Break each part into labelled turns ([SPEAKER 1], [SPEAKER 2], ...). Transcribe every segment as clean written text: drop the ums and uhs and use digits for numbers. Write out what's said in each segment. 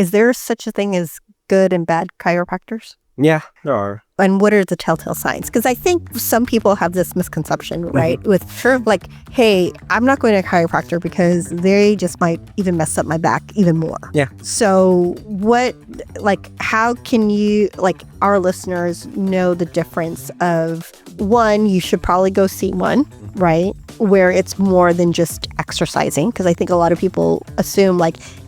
[SPEAKER 1] is there such a thing as good and bad chiropractors?
[SPEAKER 2] Yeah, there are.
[SPEAKER 1] And what are the telltale signs? Because I think some people have this misconception, right? With like, hey, I'm not going to a chiropractor because they just might even mess up my back even more.
[SPEAKER 2] Yeah.
[SPEAKER 1] So how can you, our listeners know the difference of, one, you should probably go see one, right? Where it's more than just exercising. Because I think a lot of people assume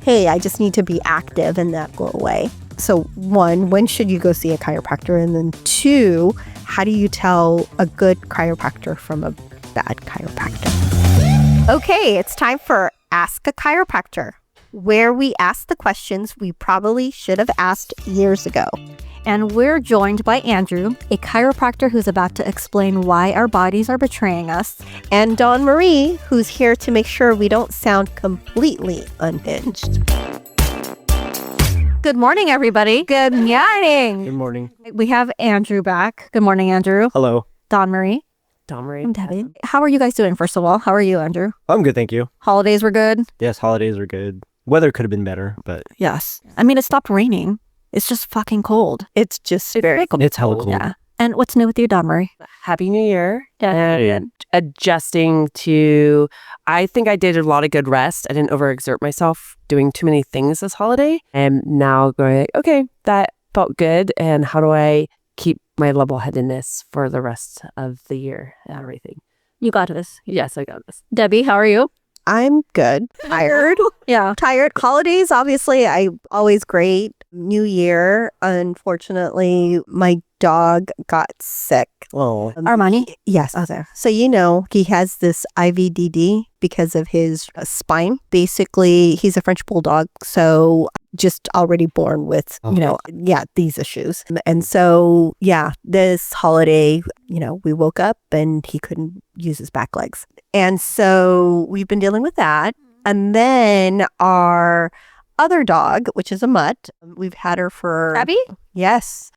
[SPEAKER 1] hey, I just need to be active and that go away. So one, when should you go see a chiropractor? And then two, how do you tell a good chiropractor from a bad chiropractor? Okay, it's time for Ask a Chiropractor, where we ask the questions we probably should have asked years ago.
[SPEAKER 3] And we're joined by Andrew, a chiropractor who's about to explain why our bodies are betraying us.
[SPEAKER 1] And Dawn Marie, who's here to make sure we don't sound completely unhinged.
[SPEAKER 3] Good morning, everybody.
[SPEAKER 1] Good morning.
[SPEAKER 2] Good morning.
[SPEAKER 3] We have Andrew back. Good morning, Andrew.
[SPEAKER 2] Hello.
[SPEAKER 3] Dawn Marie.
[SPEAKER 4] Marie.
[SPEAKER 3] I'm Debbie. How are you guys doing, first of all? How are you, Andrew?
[SPEAKER 2] I'm good, thank you.
[SPEAKER 3] Holidays were good?
[SPEAKER 2] Yes, holidays are good. Weather could have been better, but...
[SPEAKER 3] Yes. I mean, it stopped raining. It's just fucking cold.
[SPEAKER 1] It's very cold.
[SPEAKER 2] It's hella cold.
[SPEAKER 3] Yeah. And what's new with you, Dawn Marie?
[SPEAKER 4] Happy New Year.
[SPEAKER 3] Yeah.
[SPEAKER 4] And adjusting to, I think I did a lot of good rest. I didn't overexert myself doing too many things this holiday. And now going, okay, that felt good. And how do I keep my level-headedness for the rest of the year and everything?
[SPEAKER 3] You got this.
[SPEAKER 4] Yes, I got this.
[SPEAKER 3] Debbie, how are you?
[SPEAKER 1] I'm good. Tired.
[SPEAKER 3] Yeah.
[SPEAKER 1] Tired. Holidays, obviously, always great. New Year, unfortunately, my dog got sick.
[SPEAKER 2] Oh.
[SPEAKER 3] Armani?
[SPEAKER 1] Yes. Okay. So, he has this IVDD because of his spine. Basically, he's a French bulldog. So just already born with, these issues. And so, this holiday, we woke up and he couldn't use his back legs. And so we've been dealing with that. And then our other dog, which is a mutt, we've had her for...
[SPEAKER 3] Abby?
[SPEAKER 1] Yes.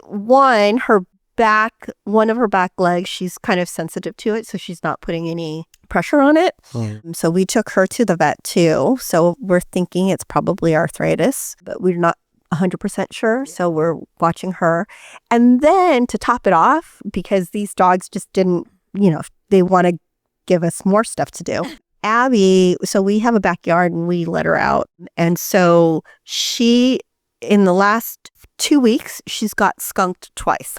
[SPEAKER 1] One of her back legs, she's kind of sensitive to it, so she's not putting any pressure on it. So we took her to the vet too. So we're thinking it's probably arthritis, but we're not 100% sure. So we're watching her. And then to top it off, because these dogs just didn't, they want to give us more stuff to do. Abby, so we have a backyard and we let her out. And so in the last 2 weeks, she's got skunked twice.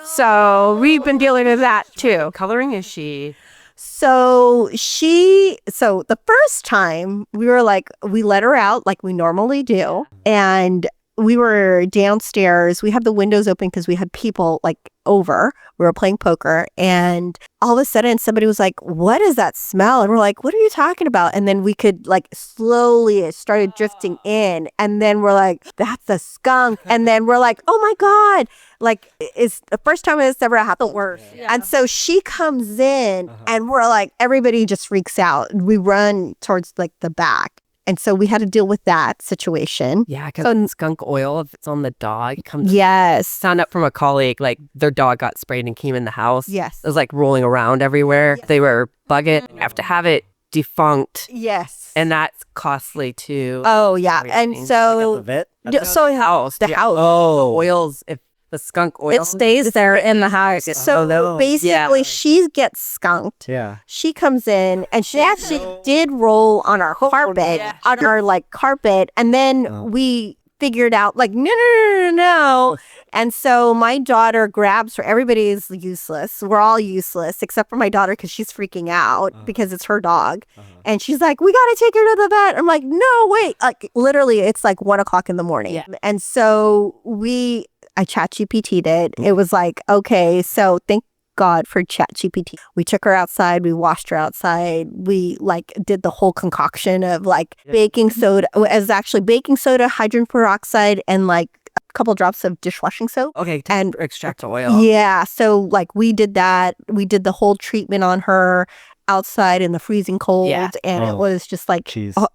[SPEAKER 1] So we've been dealing with that too.
[SPEAKER 4] What coloring is she?
[SPEAKER 1] So the first time we let her out like we normally do. And we were downstairs. We had the windows open because we had people over. We were playing poker. And all of a sudden somebody was like, what is that smell? And we're like, what are you talking about? And then we could slowly it started drifting in. And then we're like, that's a skunk. And then we're like, oh my God. It's the first time it's ever happened. Worse. Yeah. And so she comes in and we're like, everybody just freaks out. We run towards the back. And so we had to deal with that situation.
[SPEAKER 4] Yeah, because skunk oil, if it's on the dog, it comes...
[SPEAKER 1] Yes.
[SPEAKER 4] Found out from a colleague, their dog got sprayed and came in the house.
[SPEAKER 1] Yes.
[SPEAKER 4] It was rolling around everywhere. Yes. They were bugging. You have to have it defunct.
[SPEAKER 1] Yes.
[SPEAKER 4] And that's costly too.
[SPEAKER 1] Oh, yeah.
[SPEAKER 4] Everything.
[SPEAKER 1] And so...
[SPEAKER 2] the vet?
[SPEAKER 1] So
[SPEAKER 4] house.
[SPEAKER 1] The house.
[SPEAKER 2] Oh.
[SPEAKER 4] Oils, if the skunk oil...
[SPEAKER 3] It stays there in the house.
[SPEAKER 1] So basically, she gets skunked.
[SPEAKER 2] Yeah.
[SPEAKER 1] She comes in and she actually did roll on our carpet, on our carpet. And then we figured out no. And so my daughter grabs her. Everybody's useless. We're all useless except for my daughter because she's freaking out because it's her dog. And she's like, we got to take her to the vet. I'm like, no, wait. Literally, it's 1 o'clock in the morning. Yeah. And so I ChatGPT'd it. It was okay, so thank God for ChatGPT. We took her outside. We washed her outside. We did the whole concoction of baking soda. It was actually baking soda, hydrogen peroxide, and a couple drops of dishwashing soap.
[SPEAKER 4] Okay,
[SPEAKER 1] and
[SPEAKER 4] extract the oil.
[SPEAKER 1] Yeah, so we did that. We did the whole treatment on her outside in the freezing cold.
[SPEAKER 4] Yeah.
[SPEAKER 1] And it was just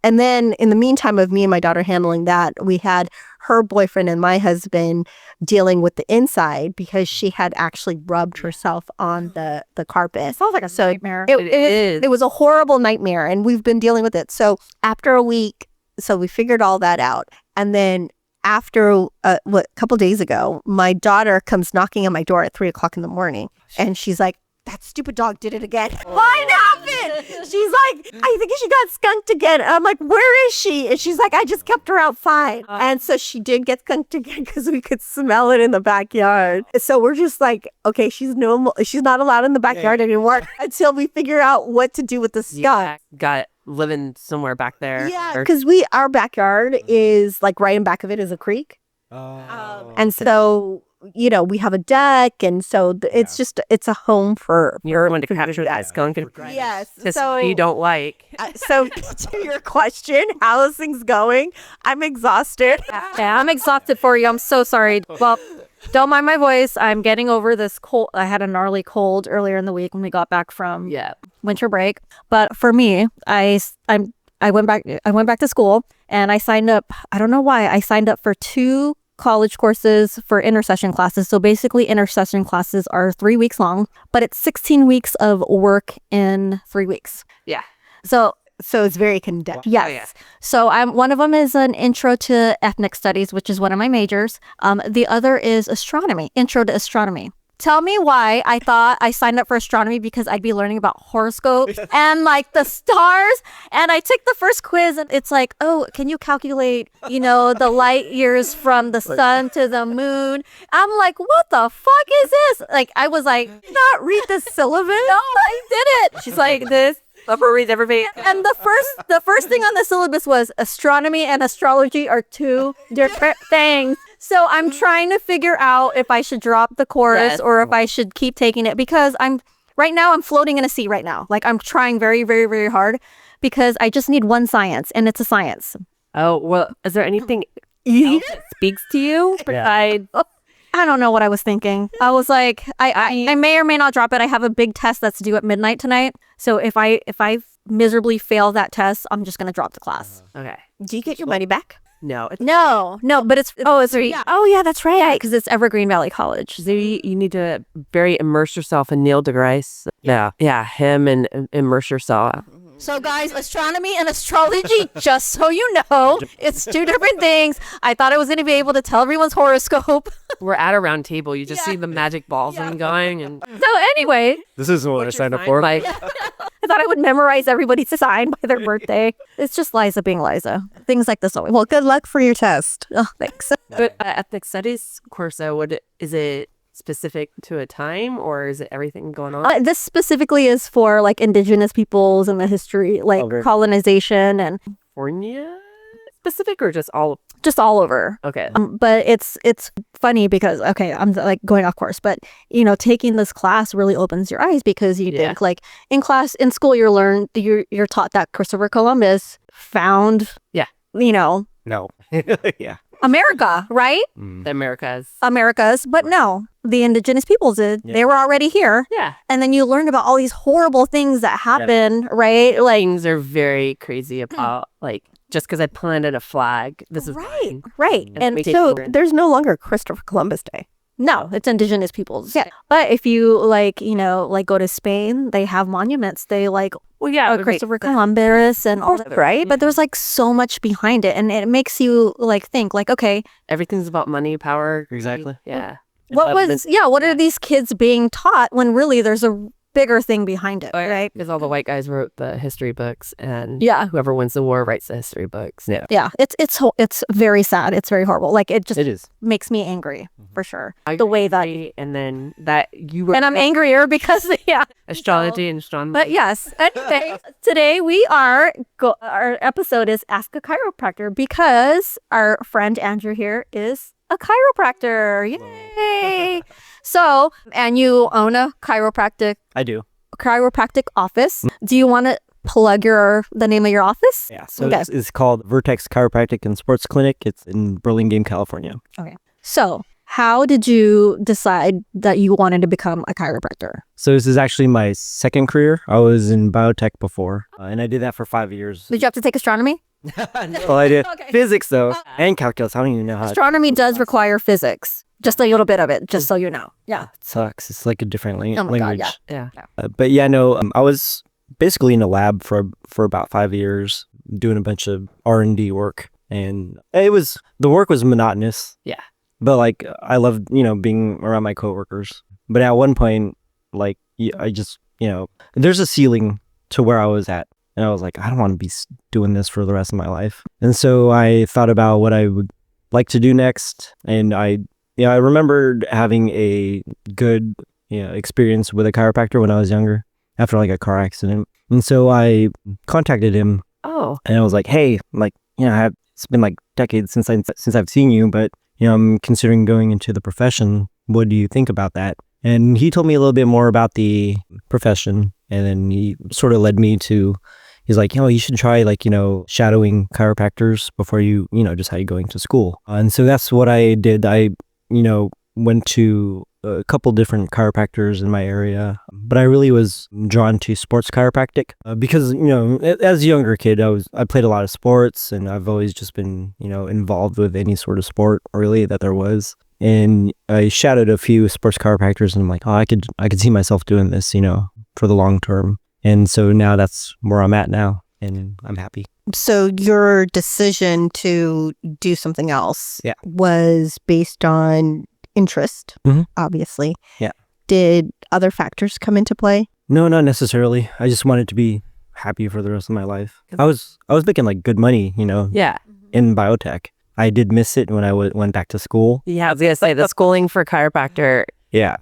[SPEAKER 2] and
[SPEAKER 1] then in the meantime of me and my daughter handling that, we had her boyfriend and my husband dealing with the inside because she had actually rubbed herself on the carpet.
[SPEAKER 3] It sounds like a nightmare.
[SPEAKER 1] It was a horrible nightmare and we've been dealing with it. So after a week, So we figured all that out. And then after a couple days ago, my daughter comes knocking on my door at 3:00 in the morning. And she's like, that stupid dog did it again. What happened? She's like, I think she got skunked again. And I'm like, where is she? And she's like, I just kept her outside. And so she did get skunked again because we could smell it in the backyard. So we're just like, okay, she's not allowed in the backyard anymore until we figure out what to do with the skunk.
[SPEAKER 4] Yeah, got living somewhere back there.
[SPEAKER 1] Yeah, because our backyard is like right in back of it is a creek. And so, you know, we have a deck, and so it's a home for
[SPEAKER 4] You're going to capture that skunk.
[SPEAKER 1] Yes.
[SPEAKER 4] So you don't like.
[SPEAKER 1] So to your question, how is things going? I'm exhausted.
[SPEAKER 3] Yeah, I'm exhausted for you. I'm so sorry. Well, don't mind my voice. I'm getting over this cold. I had a gnarly cold earlier in the week when we got back from winter break. But for me, I went back to school, and I signed up. I don't know why. I signed up for 2 college courses for intercession classes. So basically intercession classes are 3 weeks long, but it's 16 weeks of work in 3 weeks.
[SPEAKER 4] Yeah.
[SPEAKER 1] So it's very condensed.
[SPEAKER 3] Yes.
[SPEAKER 4] Oh, yeah.
[SPEAKER 3] So one of them is an intro to ethnic studies, which is one of my majors. The other is astronomy, intro to astronomy. Tell me why I thought I signed up for astronomy, because I'd be learning about horoscopes and like the stars. And I took the first quiz, and it's like, oh, can you calculate, you know, the light years from the sun to the moon? I'm like, what the fuck is this? Like, I was like,
[SPEAKER 1] Not read the syllabus?
[SPEAKER 3] no, I did it. She's like, this.
[SPEAKER 4] Upper reads everybody.
[SPEAKER 3] And the first thing on the syllabus was astronomy and astrology are 2 different things. So I'm trying to figure out if I should drop the course or if I should keep taking it, because right now I'm floating in a sea right now. Like, I'm trying very, very, very hard because I just need one science, and it's a science.
[SPEAKER 4] Oh, well, is there anything else that speaks to you besides?
[SPEAKER 3] I don't know what I was thinking. I was like, I may or may not drop it. I have a big test that's due at midnight tonight. So if I miserably fail that test, I'm just gonna drop the class.
[SPEAKER 4] Okay.
[SPEAKER 1] Do you get your money back?
[SPEAKER 4] No.
[SPEAKER 3] No, but it's that's right, because it's Evergreen Valley College.
[SPEAKER 4] So you need to very immerse yourself in Neil deGrasse. Yeah, him, and immerse yourself.
[SPEAKER 3] So guys, astronomy and astrology, just so you know, it's 2 different things. I thought I was going to be able to tell everyone's horoscope.
[SPEAKER 4] We're at a round table. You just see the magic balls and going. And
[SPEAKER 3] So anyway,
[SPEAKER 2] This isn't what I signed up for.
[SPEAKER 4] like,
[SPEAKER 3] I thought I would memorize everybody's sign by their birthday. It's just Liza being Liza. Things like this always.
[SPEAKER 1] Well, good luck for your test.
[SPEAKER 3] Oh, thanks.
[SPEAKER 4] but ethnic studies course, is it specific to a time, or is it everything going on?
[SPEAKER 3] This specifically is for like indigenous peoples and the history, like colonization and
[SPEAKER 4] California specific, or just all
[SPEAKER 3] over.
[SPEAKER 4] Okay.
[SPEAKER 3] But it's funny because, okay, I'm like going off course, but you know, taking this class really opens your eyes, because you think like in school you're taught that Christopher Columbus found you know
[SPEAKER 2] No. Yeah.
[SPEAKER 3] America, right?
[SPEAKER 4] The
[SPEAKER 3] Americas, but no, the indigenous peoples did.
[SPEAKER 2] Yeah.
[SPEAKER 3] They were already here.
[SPEAKER 4] Yeah.
[SPEAKER 3] And then you learn about all these horrible things that happen, right? Like,
[SPEAKER 4] Things are very crazy about, like, just because I planted a flag, this is mine.
[SPEAKER 3] right. And
[SPEAKER 4] make it
[SPEAKER 1] So
[SPEAKER 4] clear.
[SPEAKER 1] there's no longer Christopher Columbus Day.
[SPEAKER 3] no, it's indigenous peoples. Yeah. But if you like, you know, like go to Spain, they have monuments. They like Christopher Columbus and all that, right? But there's like so much behind it, and it makes you like think like, okay,
[SPEAKER 4] Everything's about money, power.
[SPEAKER 2] Exactly.
[SPEAKER 4] Yeah.
[SPEAKER 3] what are these kids being taught when really there's a bigger thing behind it, right?
[SPEAKER 4] Because all the white guys wrote the history books, and
[SPEAKER 3] Yeah.
[SPEAKER 4] whoever wins the war writes the history books. Yeah.
[SPEAKER 3] Yeah, it's very sad. It's very horrible. Like, it
[SPEAKER 2] It is.
[SPEAKER 3] makes me angry for sure.
[SPEAKER 4] I
[SPEAKER 3] The way that,
[SPEAKER 4] agree. And then that you were
[SPEAKER 3] and I'm angrier because
[SPEAKER 4] astrology and astronomy.
[SPEAKER 3] But yes, anyway, today our episode is Ask a Chiropractor, because our friend Andrew here is a chiropractor. Yay! So, and you own a chiropractic
[SPEAKER 2] I do.
[SPEAKER 3] office. Do you want to plug the name of your office?
[SPEAKER 2] Yeah. So
[SPEAKER 3] Okay.
[SPEAKER 2] it's called Vertex Chiropractic and Sports Clinic. It's in Burlingame, California.
[SPEAKER 3] So, how did you decide that you wanted to become a chiropractor?
[SPEAKER 2] So this is actually my second career. I was in biotech before, and I did that for 5 years.
[SPEAKER 3] Did you have to take astronomy?
[SPEAKER 2] Well, I did
[SPEAKER 3] Okay.
[SPEAKER 2] physics though, and calculus. I don't even know how.
[SPEAKER 3] Astronomy does require physics. Just a little bit of it, just so you know. Yeah.
[SPEAKER 2] It sucks. It's like a different
[SPEAKER 3] Oh my God,
[SPEAKER 2] language.
[SPEAKER 3] yeah.
[SPEAKER 4] yeah.
[SPEAKER 2] But yeah, no, I was basically in a lab for about 5 years. doing a bunch of R&D work, and the work was monotonous.
[SPEAKER 4] Yeah.
[SPEAKER 2] But like I loved, being around my coworkers. But at one point, like I just, there's a ceiling to where I was at, and I was like, I don't want to be doing this for the rest of my life. And so I thought about what I would like to do next, and I remembered having a good experience with a chiropractor when I was younger after like a car accident. And so I contacted him.
[SPEAKER 4] Oh.
[SPEAKER 2] And I was like, hey, like, it's been like decades since I've seen you, but I'm considering going into the profession. What do you think about that? And he told me a little bit more about the profession, and then he sort of led me to, he's like, you should try like, shadowing chiropractors before you decide going to school. And so that's what I did. I, went to a couple different chiropractors in my area, but I really was drawn to sports chiropractic because, as a younger kid, I played a lot of sports, and I've always just been, involved with any sort of sport really that there was. And I shadowed a few sports chiropractors, and I'm like, oh, I could see myself doing this, for the long term. And so now that's where I'm at now, and I'm happy.
[SPEAKER 1] So your decision to do something else was based on interest, obviously.
[SPEAKER 2] Yeah.
[SPEAKER 1] Did other factors come into play?
[SPEAKER 2] No, not necessarily. I just wanted to be happy for the rest of my life. I was making like good money,
[SPEAKER 4] Yeah.
[SPEAKER 2] in biotech. I did miss it when I went back to school.
[SPEAKER 4] Yeah, I was gonna say the schooling for chiropractor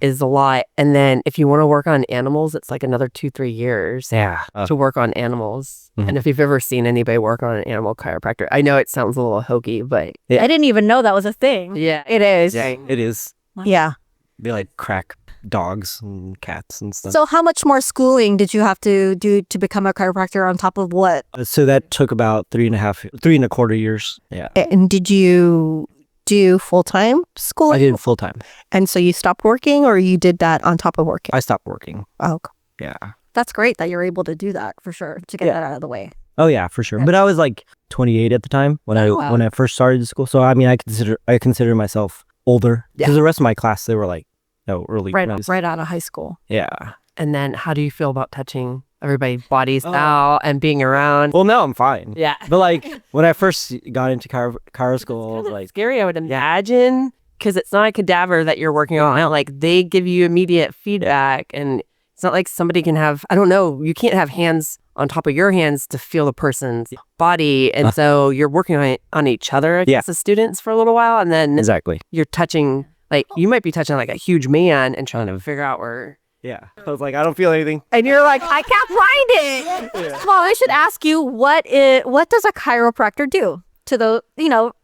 [SPEAKER 4] is a lot, and then if you want to work on animals, it's like another 2-3 years to work on animals. And if you've ever seen anybody work on an animal chiropractor, I know it sounds a little hokey, but
[SPEAKER 3] I didn't even know that was a thing.
[SPEAKER 4] yeah,
[SPEAKER 3] It is.
[SPEAKER 2] Yeah, it is.
[SPEAKER 1] Yeah.
[SPEAKER 2] They like crack dogs and cats and stuff.
[SPEAKER 3] So how much more schooling did you have to do to become a chiropractor on top of what?
[SPEAKER 2] So that took about 3.25 years. Yeah.
[SPEAKER 1] And did you do full-time school?
[SPEAKER 2] I did full time.
[SPEAKER 1] And so you stopped working, or you did that on top of working?
[SPEAKER 2] I stopped working.
[SPEAKER 1] Oh,
[SPEAKER 2] Yeah.
[SPEAKER 3] That's great that you're able to do that for sure, to get that out of the way.
[SPEAKER 2] Oh yeah, for sure. But I was like 28 at the time when I first started school. So I mean, I consider myself older because the rest of my class, they were like early.
[SPEAKER 3] Right out of high school.
[SPEAKER 2] Yeah.
[SPEAKER 4] And then how do you feel about touching everybody's bodies now and being around?
[SPEAKER 2] Well, now I'm fine.
[SPEAKER 4] Yeah.
[SPEAKER 2] But like when I first got into chiro school, I was like,
[SPEAKER 4] Scary, I would imagine, because it's not a cadaver that you're working on. Like they give you immediate feedback, and it's not like somebody can have, I don't know, you can't have hands on top of your hands to feel the person's body. And so you're working on each other as the students for a little while. And then
[SPEAKER 2] exactly.
[SPEAKER 4] you're touching, like you might be touching like a huge man and trying to figure out where.
[SPEAKER 2] Yeah. I was like, I don't feel anything.
[SPEAKER 3] And you're like, I can't find it. Well, I should ask you, what does a chiropractor do to the,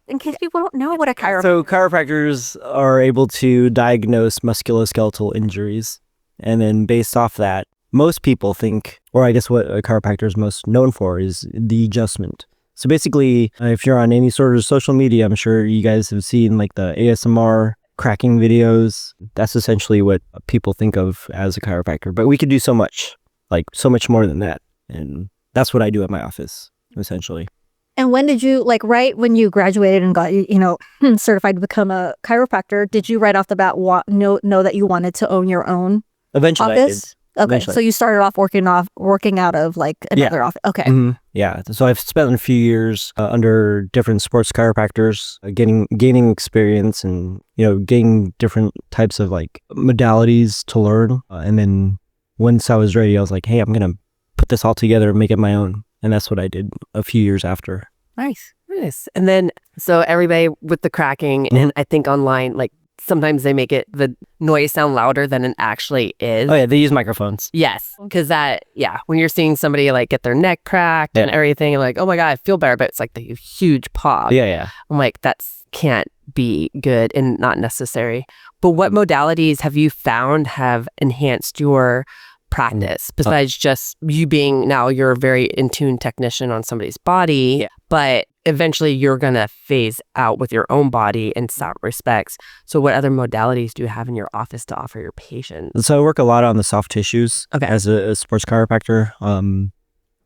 [SPEAKER 3] in case people don't know what a chiropractor.
[SPEAKER 2] So chiropractors are able to diagnose musculoskeletal injuries. And then based off that, most people think, or I guess what a chiropractor is most known for is the adjustment. So basically, if you're on any sort of social media, I'm sure you guys have seen like the ASMR cracking videos. That's essentially what people think of as a chiropractor. But we could do so much more than that. And that's what I do at my office, essentially.
[SPEAKER 3] And when did you, like right when you graduated and got, certified to become a chiropractor, did you right off the bat know that you wanted to own your own
[SPEAKER 2] Eventually
[SPEAKER 3] office?
[SPEAKER 2] I did.
[SPEAKER 3] Okay,
[SPEAKER 2] Eventually.
[SPEAKER 3] so you started off working out of like another office. Okay.
[SPEAKER 2] Mm-hmm. Yeah. So I've spent a few years under different sports chiropractors, gaining experience and, gaining different types of like modalities to learn. And then once I was ready, I was like, hey, I'm going to put this all together and make it my own. And that's what I did a few years after.
[SPEAKER 4] Nice. And then, so everybody with the cracking, and I think online, like sometimes they make it the noise sound louder than it actually is.
[SPEAKER 2] Oh yeah, they use microphones.
[SPEAKER 4] Yes, because when you're seeing somebody like get their neck cracked and everything, you're like, oh my God, I feel better, but it's like the huge pop.
[SPEAKER 2] Yeah.
[SPEAKER 4] I'm like, can't be good and not necessary. But what modalities have you found have enhanced your practice besides just you being, now you're a very in tune technician on somebody's body, but eventually you're gonna phase out with your own body in some respects. So what other modalities do you have in your office to offer your patients?
[SPEAKER 2] So I work a lot on the soft tissues as a sports chiropractor. One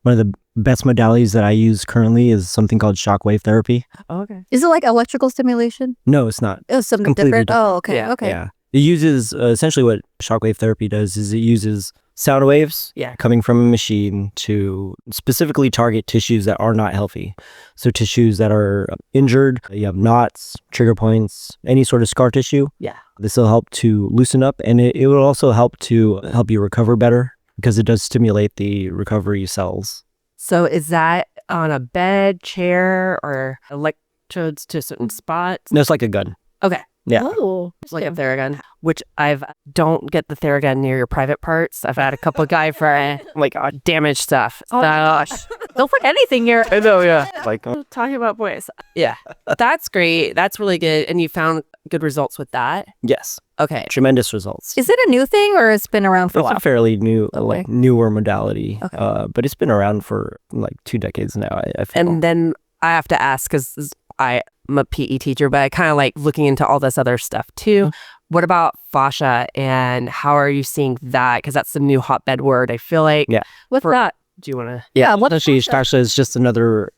[SPEAKER 2] of the best modalities that I use currently is something called shockwave therapy.
[SPEAKER 4] Oh, okay.
[SPEAKER 3] Is it like electrical stimulation?
[SPEAKER 2] No, it's not.
[SPEAKER 3] It was something
[SPEAKER 2] Completely
[SPEAKER 3] different.
[SPEAKER 2] different.
[SPEAKER 3] Oh, okay.
[SPEAKER 4] Yeah.
[SPEAKER 3] Okay.
[SPEAKER 2] Yeah. It uses essentially what shockwave therapy does is it uses sound waves
[SPEAKER 4] Yeah.
[SPEAKER 2] coming from a machine to specifically target tissues that are not healthy. So tissues that are injured, you have knots, trigger points, any sort of scar tissue.
[SPEAKER 4] Yeah.
[SPEAKER 2] This will help to loosen up, and it will also help you recover better because it does stimulate the recovery cells.
[SPEAKER 4] So is that on a bed, chair, or electrodes to certain spots?
[SPEAKER 2] No, it's like a gun.
[SPEAKER 4] Okay.
[SPEAKER 2] Yeah.
[SPEAKER 3] Oh,
[SPEAKER 4] It's like a Theragun, which don't get the Theragun near your private parts. I've had a couple guy for like damaged stuff.
[SPEAKER 3] Oh,
[SPEAKER 4] Gosh.
[SPEAKER 3] don't put anything here.
[SPEAKER 2] I know, yeah. Like,
[SPEAKER 4] Talking about boys. Yeah. That's great. That's really good. And you found good results with that?
[SPEAKER 2] yes,
[SPEAKER 4] Okay.
[SPEAKER 2] tremendous results.
[SPEAKER 3] Is it a new thing or it's been around for a
[SPEAKER 2] It's
[SPEAKER 3] while?
[SPEAKER 2] a fairly new,
[SPEAKER 3] Okay.
[SPEAKER 2] newer modality,
[SPEAKER 3] Okay.
[SPEAKER 2] but it's been around for like 2 decades now. I feel.
[SPEAKER 4] And then I have to ask, because I'm a PE teacher, but I kind of like looking into all this other stuff too. What about fascia, and how are you seeing that? Because that's the new hotbed word. I feel like.
[SPEAKER 2] Yeah.
[SPEAKER 3] What's
[SPEAKER 4] for-
[SPEAKER 3] that?
[SPEAKER 4] Do you want to?
[SPEAKER 3] Yeah, what's
[SPEAKER 2] Essentially,
[SPEAKER 3] fascia?
[SPEAKER 2] fascia is just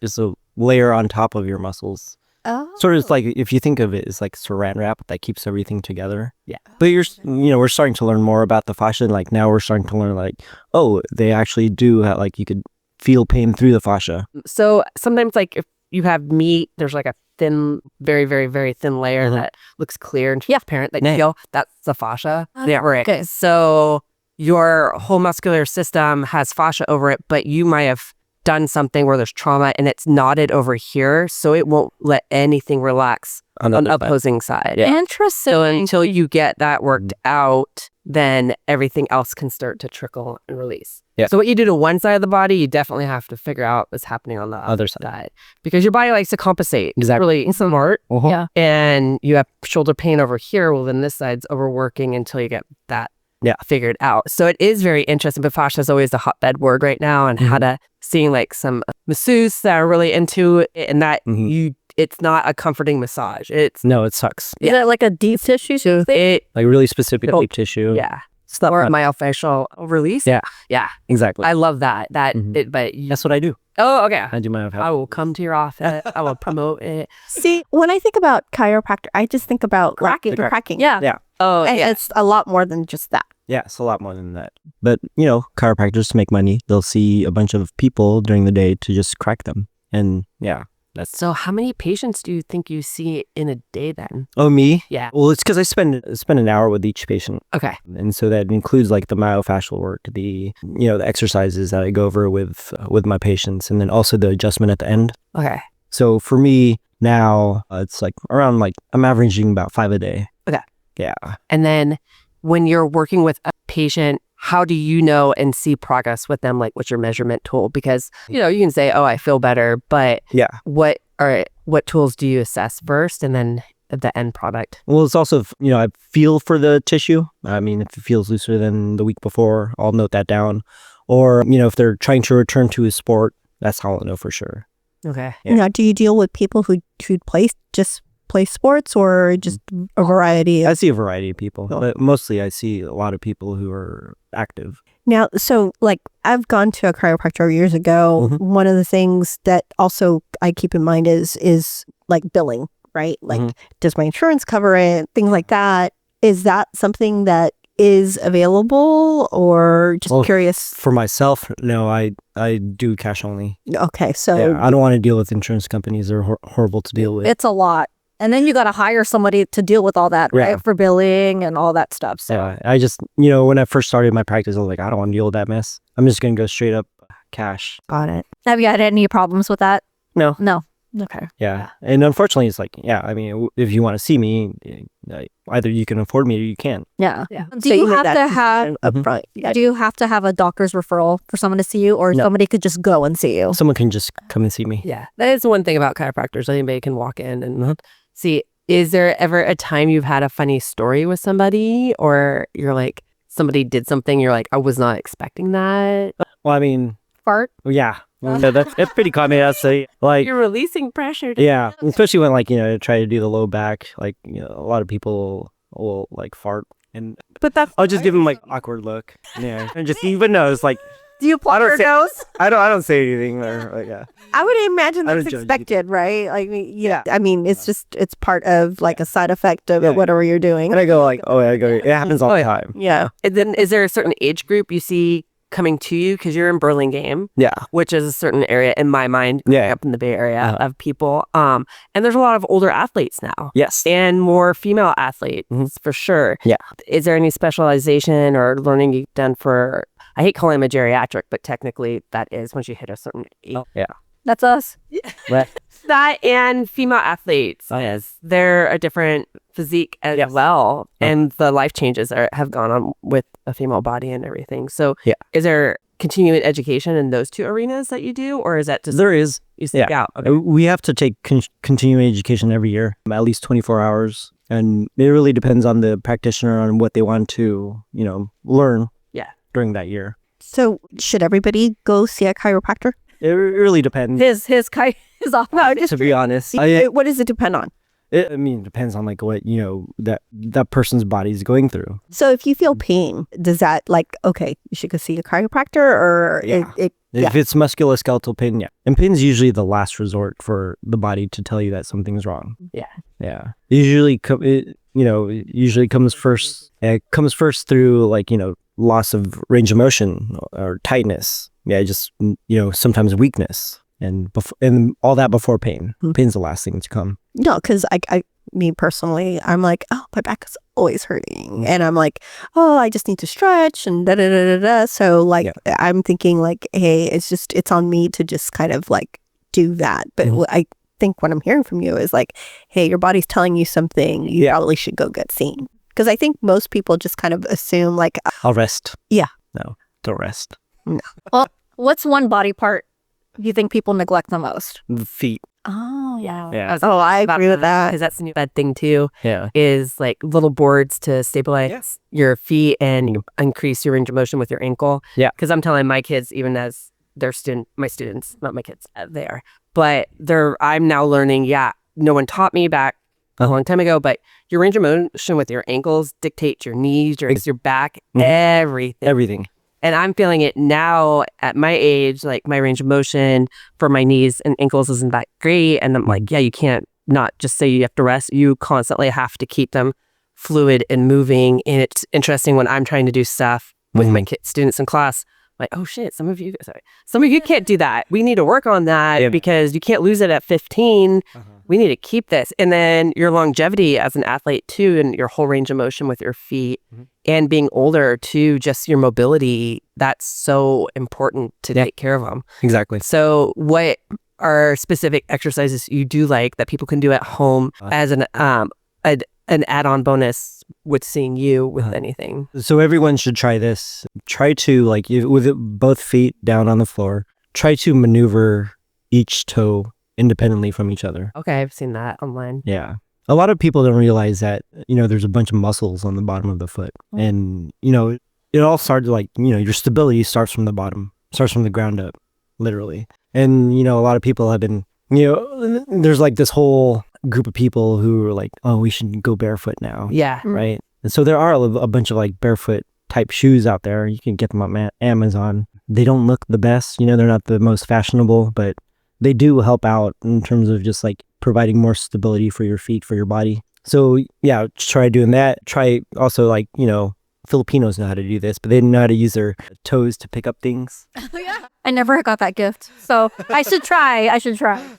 [SPEAKER 2] is a layer on top of your muscles.
[SPEAKER 3] Oh.
[SPEAKER 2] Sort of like, if you think of it as like saran wrap that keeps everything together.
[SPEAKER 4] Yeah.
[SPEAKER 2] But we're starting to learn more about the fascia. Like now we're starting to learn like, oh, they actually do have, like, you could feel pain through the fascia.
[SPEAKER 4] So sometimes, like, if you have meat, there's like a thin, very, very, very thin layer
[SPEAKER 2] Mhm.
[SPEAKER 4] that looks clear and transparent that you
[SPEAKER 2] Yeah.
[SPEAKER 4] feel. That's the fascia.
[SPEAKER 3] Oh,
[SPEAKER 4] Yeah, right.
[SPEAKER 3] okay.
[SPEAKER 4] So your whole muscular system has fascia over it, but you might have done something where there's trauma and it's knotted over here, so it won't let anything relax on the opposing side.
[SPEAKER 2] Yeah.
[SPEAKER 3] Interesting.
[SPEAKER 4] So until you get that worked out, then everything else can start to trickle and release.
[SPEAKER 2] Yeah.
[SPEAKER 4] So what you do to one side of the body, you definitely have to figure out what's happening on the other side, because your body likes to compensate.
[SPEAKER 2] Exactly.
[SPEAKER 4] It's really smart.
[SPEAKER 2] Uh-huh.
[SPEAKER 3] Yeah.
[SPEAKER 4] And you have shoulder pain over here. Well, then this side's overworking until you get that figured out. So it is very interesting. But fascia is always the hotbed word right now, and how to seeing like some masseuses that are really into it, and that it's not a comforting massage.
[SPEAKER 2] No, it sucks.
[SPEAKER 3] Is that like a deep tissue thing?
[SPEAKER 4] It
[SPEAKER 2] Like really specific deep tissue.
[SPEAKER 4] yeah.
[SPEAKER 2] It's not
[SPEAKER 4] Or
[SPEAKER 2] fun.
[SPEAKER 4] myofascial release.
[SPEAKER 2] Yeah.
[SPEAKER 4] Yeah.
[SPEAKER 2] Exactly.
[SPEAKER 4] I love that.
[SPEAKER 2] Mhm.
[SPEAKER 4] But
[SPEAKER 2] That's what I do.
[SPEAKER 4] oh, okay.
[SPEAKER 2] I do my
[SPEAKER 4] I will come to your office. I will promote it.
[SPEAKER 1] See, when I think about chiropractor, I just think about
[SPEAKER 3] Cracking.
[SPEAKER 1] cracking.
[SPEAKER 3] Yeah.
[SPEAKER 2] Yeah.
[SPEAKER 4] Oh,
[SPEAKER 1] And
[SPEAKER 4] yeah.
[SPEAKER 1] it's a lot more than just that.
[SPEAKER 2] Yeah, it's a lot more than that. But, chiropractors make money. They'll see a bunch of people during the day to just crack them. And yeah, that's...
[SPEAKER 4] So how many patients do you think you see in a day then?
[SPEAKER 2] Oh, me?
[SPEAKER 4] Yeah.
[SPEAKER 2] Well, it's because I spend an hour with each patient.
[SPEAKER 4] Okay.
[SPEAKER 2] And so that includes like the myofascial work, the exercises that I go over with my patients, and then also the adjustment at the end.
[SPEAKER 4] Okay.
[SPEAKER 2] So for me now, it's like around I'm averaging about 5 a day.
[SPEAKER 4] Okay.
[SPEAKER 2] Yeah.
[SPEAKER 4] And then when you're working with a patient, how do you know and see progress with them? Like, what's your measurement tool? Because, you can say, oh, I feel better, but
[SPEAKER 2] Yeah.
[SPEAKER 4] what tools do you assess first and then the end product?
[SPEAKER 2] Well, it's also, I feel for the tissue. I mean, if it feels looser than the week before, I'll note that down. Or, if they're trying to return to a sport, that's how I'll know for sure.
[SPEAKER 4] Okay.
[SPEAKER 2] Yeah.
[SPEAKER 1] Now, do you deal with people who play sports, or just a variety
[SPEAKER 2] I
[SPEAKER 1] of?
[SPEAKER 2] see a variety of people,
[SPEAKER 1] Cool.
[SPEAKER 2] but mostly I see a lot of people who are active.
[SPEAKER 1] Now, so I've gone to a chiropractor years ago.
[SPEAKER 2] Mhm.
[SPEAKER 1] One of the things that also I keep in mind is like billing, right? Like,
[SPEAKER 2] Mhm.
[SPEAKER 1] does my insurance cover it? Things like that. Is that something that is available, or just
[SPEAKER 2] Well,
[SPEAKER 1] curious?
[SPEAKER 2] For myself, no, I do cash only.
[SPEAKER 1] Okay, so
[SPEAKER 2] Yeah, I don't want to deal with insurance companies. They're horrible to deal with.
[SPEAKER 3] It's a lot. And then you got to hire somebody to deal with all that,
[SPEAKER 2] Yeah.
[SPEAKER 3] right? For billing and all that stuff. So
[SPEAKER 2] Yeah, I just, when I first started my practice, I was like, I don't want to deal with that mess. I'm just going to go straight up cash.
[SPEAKER 1] got it.
[SPEAKER 3] have you had any problems with that?
[SPEAKER 2] No.
[SPEAKER 3] No. Okay.
[SPEAKER 2] Yeah. And unfortunately, it's like, yeah, I mean, if you want to see me, either you can afford me or you can't.
[SPEAKER 3] Yeah.
[SPEAKER 1] Yeah.
[SPEAKER 3] Do
[SPEAKER 1] So
[SPEAKER 3] you
[SPEAKER 1] made
[SPEAKER 3] have
[SPEAKER 1] that
[SPEAKER 3] to have
[SPEAKER 1] decision upfront? Yeah.
[SPEAKER 3] do you have to have a doctor's referral for someone to see you, or
[SPEAKER 2] No.
[SPEAKER 3] somebody could just go and see you?
[SPEAKER 2] Someone can just come and see me.
[SPEAKER 4] Yeah. That is one thing about chiropractors. Anybody can walk in and see. Is there ever a time you've had a funny story with somebody, or you're like, somebody did something, you're like, I was not expecting that?
[SPEAKER 2] Well, I mean,
[SPEAKER 3] Fart?
[SPEAKER 2] yeah. Yeah, that's pretty common. I'd say,
[SPEAKER 4] You're releasing pressure.
[SPEAKER 2] yeah, especially when try to do the low back, a lot of people will fart, and
[SPEAKER 4] But that's
[SPEAKER 2] I'll just give them awkward look. Yeah, and just even know it's
[SPEAKER 1] Do you plug your nose?
[SPEAKER 2] I don't say anything or like
[SPEAKER 1] I would imagine
[SPEAKER 2] I
[SPEAKER 1] that's
[SPEAKER 2] don't judge
[SPEAKER 1] expected, right? Like, I mean, it's part of like a side effect of whatever you're doing.
[SPEAKER 2] and I go like, it happens all the time.
[SPEAKER 1] Yeah.
[SPEAKER 4] And then is there a certain age group you see coming to you? Because you're in Burlingame,
[SPEAKER 2] Yeah.
[SPEAKER 4] which is a certain area in my mind, up in the Bay Area of people. And there's a lot of older athletes now.
[SPEAKER 2] Yes.
[SPEAKER 4] And more female athletes for sure.
[SPEAKER 2] Yeah.
[SPEAKER 4] Is there any specialization or learning you've done for, I hate calling them a geriatric, but technically that is once you hit a certain age.
[SPEAKER 2] Oh, yeah.
[SPEAKER 3] That's us.
[SPEAKER 4] That and female athletes.
[SPEAKER 2] Oh, yes.
[SPEAKER 4] They're a different physique as well. And the life changes have gone on with a female body and everything. So is there continuing education in those two arenas that you do? Or is that just...
[SPEAKER 2] There is.
[SPEAKER 4] You stick out? Okay.
[SPEAKER 2] We have to take continuing education every year, at least 24 hours. And it really depends on the practitioner on what they want to, learn during that year.
[SPEAKER 1] So should everybody go see a chiropractor?
[SPEAKER 2] It really depends.
[SPEAKER 3] His off.
[SPEAKER 2] To be honest.
[SPEAKER 1] What does it depend on?
[SPEAKER 2] It depends on like what, that person's body is going through.
[SPEAKER 1] So if you feel pain, does that okay, you should go see a chiropractor or
[SPEAKER 2] If it's musculoskeletal pain, yeah. And pain's usually the last resort for the body to tell you that something's wrong.
[SPEAKER 4] Yeah.
[SPEAKER 2] Yeah. It usually comes first. It comes first through loss of range of motion or tightness. Yeah, just sometimes weakness and all that before pain. Pain's the last thing to come.
[SPEAKER 1] No, because me personally, I'm like, oh, my back is always hurting, and I'm like, oh, I just need to stretch and da da da da da. So I'm thinking hey, it's on me to just kind of do that. But I think what I'm hearing from you is hey, your body's telling you something. You probably should go get seen. Because I think most people just kind of assume
[SPEAKER 2] I'll rest.
[SPEAKER 1] Yeah.
[SPEAKER 2] No, don't rest.
[SPEAKER 1] No.
[SPEAKER 3] Well, what's one body part you think people neglect the most?
[SPEAKER 2] The feet.
[SPEAKER 3] Oh, yeah.
[SPEAKER 2] Yeah.
[SPEAKER 1] I agree with that.
[SPEAKER 4] Because that's the new bad thing too.
[SPEAKER 2] Yeah.
[SPEAKER 4] Is little boards to stabilize your feet and increase your range of motion with your ankle.
[SPEAKER 2] Yeah.
[SPEAKER 4] Because I'm telling my kids, even as my students, not my kids, they are. But I'm now learning, no one taught me back a long time ago, but your range of motion with your ankles dictates your knees, your back, everything. And I'm feeling it now at my age, my range of motion for my knees and ankles isn't that great. And I'm you can't not just say you have to rest. You constantly have to keep them fluid and moving. And it's interesting when I'm trying to do stuff with my students in class, oh shit, some of you can't do that. We need to work on that because you can't lose it at 15. We need to keep this. And then your longevity as an athlete too, and your whole range of motion with your feet and being older too, just your mobility, that's so important to take care of them.
[SPEAKER 2] Exactly.
[SPEAKER 4] So what are specific exercises you do that people can do at home as an add-on bonus with seeing you with anything?
[SPEAKER 2] So everyone should try this. Try to with both feet down on the floor, try to maneuver each toe independently from each other.
[SPEAKER 4] Okay, I've seen that online.
[SPEAKER 2] Yeah. A lot of people don't realize that, there's a bunch of muscles on the bottom of the foot. And, it all starts your stability starts from the bottom, starts from the ground up, literally. And, a lot of people have been, there's this whole group of people who are oh, we should go barefoot now.
[SPEAKER 4] Yeah.
[SPEAKER 2] Right. And so there are a bunch of barefoot type shoes out there. You can get them on Amazon. They don't look the best, they're not the most fashionable, but they do help out in terms of just providing more stability for your feet, for your body. So yeah, try doing that. Try also Filipinos know how to do this, but they know how to use their toes to pick up things.
[SPEAKER 3] I never got that gift. So I should try.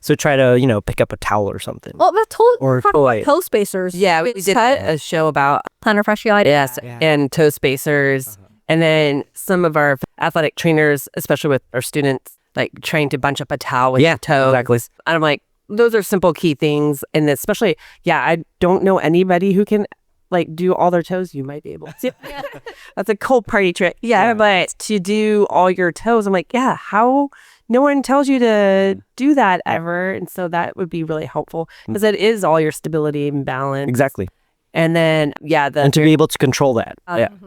[SPEAKER 2] So try to, pick up a towel or something.
[SPEAKER 3] Well, the
[SPEAKER 2] Or toy.
[SPEAKER 3] toe spacers.
[SPEAKER 4] Yeah, we did a show about
[SPEAKER 3] plantar fasciitis.
[SPEAKER 4] Yes, and toe spacers. And then some of our athletic trainers, especially with our students, trying to bunch up a towel with your toe.
[SPEAKER 2] Exactly.
[SPEAKER 4] And I'm those are simple key things. And especially, I don't know anybody who can do all their toes. You might be able to. That's a cold party trick. Yeah, but to do all your toes, I'm how? No one tells you to do that ever. And so that would be really helpful because it is all your stability and balance.
[SPEAKER 2] Exactly.
[SPEAKER 4] And then,
[SPEAKER 2] and to be able to control that.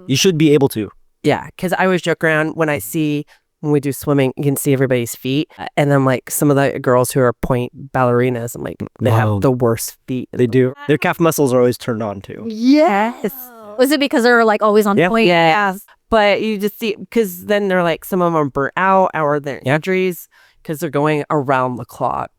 [SPEAKER 2] You should be able to.
[SPEAKER 4] Yeah, because I always joke around when we do swimming, you can see everybody's feet. And then some of the girls who are point ballerinas, I'm they have the worst feet.
[SPEAKER 2] They do. Their calf muscles are always turned on too.
[SPEAKER 3] Yes. Was it because they're always on point?
[SPEAKER 4] Yeah. But you just see, because then they're like, some of them are burnt out or their injuries because they're going around the clock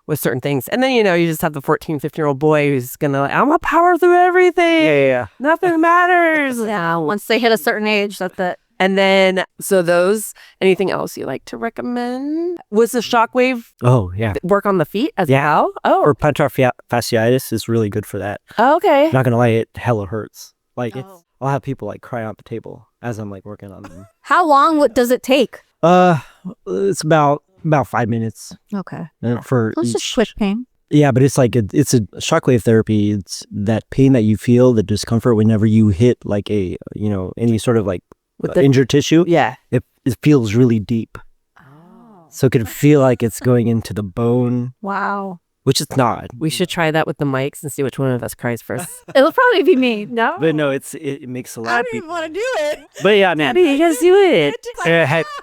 [SPEAKER 4] with certain things. And then, you just have the 14, 15-year-old boy who's going to I'm going to power through everything.
[SPEAKER 2] Yeah.
[SPEAKER 4] Nothing matters.
[SPEAKER 3] Yeah, once they hit a certain age, that's it.
[SPEAKER 4] And then, so those, anything else you like to recommend? Was the shockwave
[SPEAKER 2] Oh, yeah.
[SPEAKER 4] work on the feet as well? Oh,
[SPEAKER 2] Or plantar fasciitis is really good for that.
[SPEAKER 4] okay.
[SPEAKER 2] Not gonna lie, it hella hurts. Like, I'll have people like cry on the table as I'm like working on them.
[SPEAKER 3] How long does it take?
[SPEAKER 2] It's about 5 minutes
[SPEAKER 3] Okay.
[SPEAKER 2] for
[SPEAKER 3] Let's
[SPEAKER 2] each.
[SPEAKER 3] just switch pain.
[SPEAKER 2] Yeah, but it's like it's a shockwave therapy. It's that pain that you feel, the discomfort whenever you hit like a any sort of like
[SPEAKER 4] With the
[SPEAKER 2] injured tissue.
[SPEAKER 4] Yeah.
[SPEAKER 2] It feels really deep, so it can feel like it's going into the bone,
[SPEAKER 3] Wow.
[SPEAKER 2] which it's not.
[SPEAKER 4] We should try that with the mics and see which one of us cries first.
[SPEAKER 3] It'll probably be me. No?
[SPEAKER 2] But no, it makes a lot of people.
[SPEAKER 1] want to do it.
[SPEAKER 2] But yeah, man,
[SPEAKER 4] You guys do it.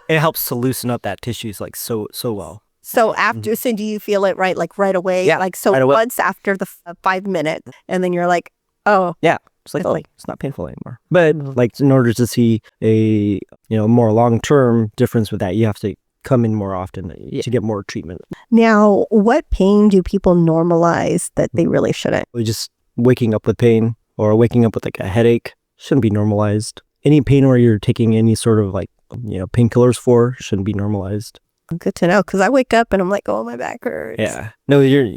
[SPEAKER 2] it helps to loosen up that tissues like so well.
[SPEAKER 1] So after, so do you feel it right away?
[SPEAKER 2] Yeah,
[SPEAKER 1] Like, so
[SPEAKER 2] right away.
[SPEAKER 1] once after the 5 minutes, and then you're like, oh,
[SPEAKER 2] Yeah. It's like,
[SPEAKER 1] It's
[SPEAKER 2] oh,
[SPEAKER 1] like-
[SPEAKER 2] it's not painful anymore. But like in order to see a more long-term difference with that, you have to come in more often to get more treatment.
[SPEAKER 1] now what pain do people normalize that they really shouldn't?
[SPEAKER 2] Just waking up with pain or waking up with like a headache shouldn't be normalized. Any pain where you're taking any sort of like painkillers for shouldn't be normalized.
[SPEAKER 1] Good to know, because I wake up and I'm like, oh, my back hurts.
[SPEAKER 2] Yeah. No, you're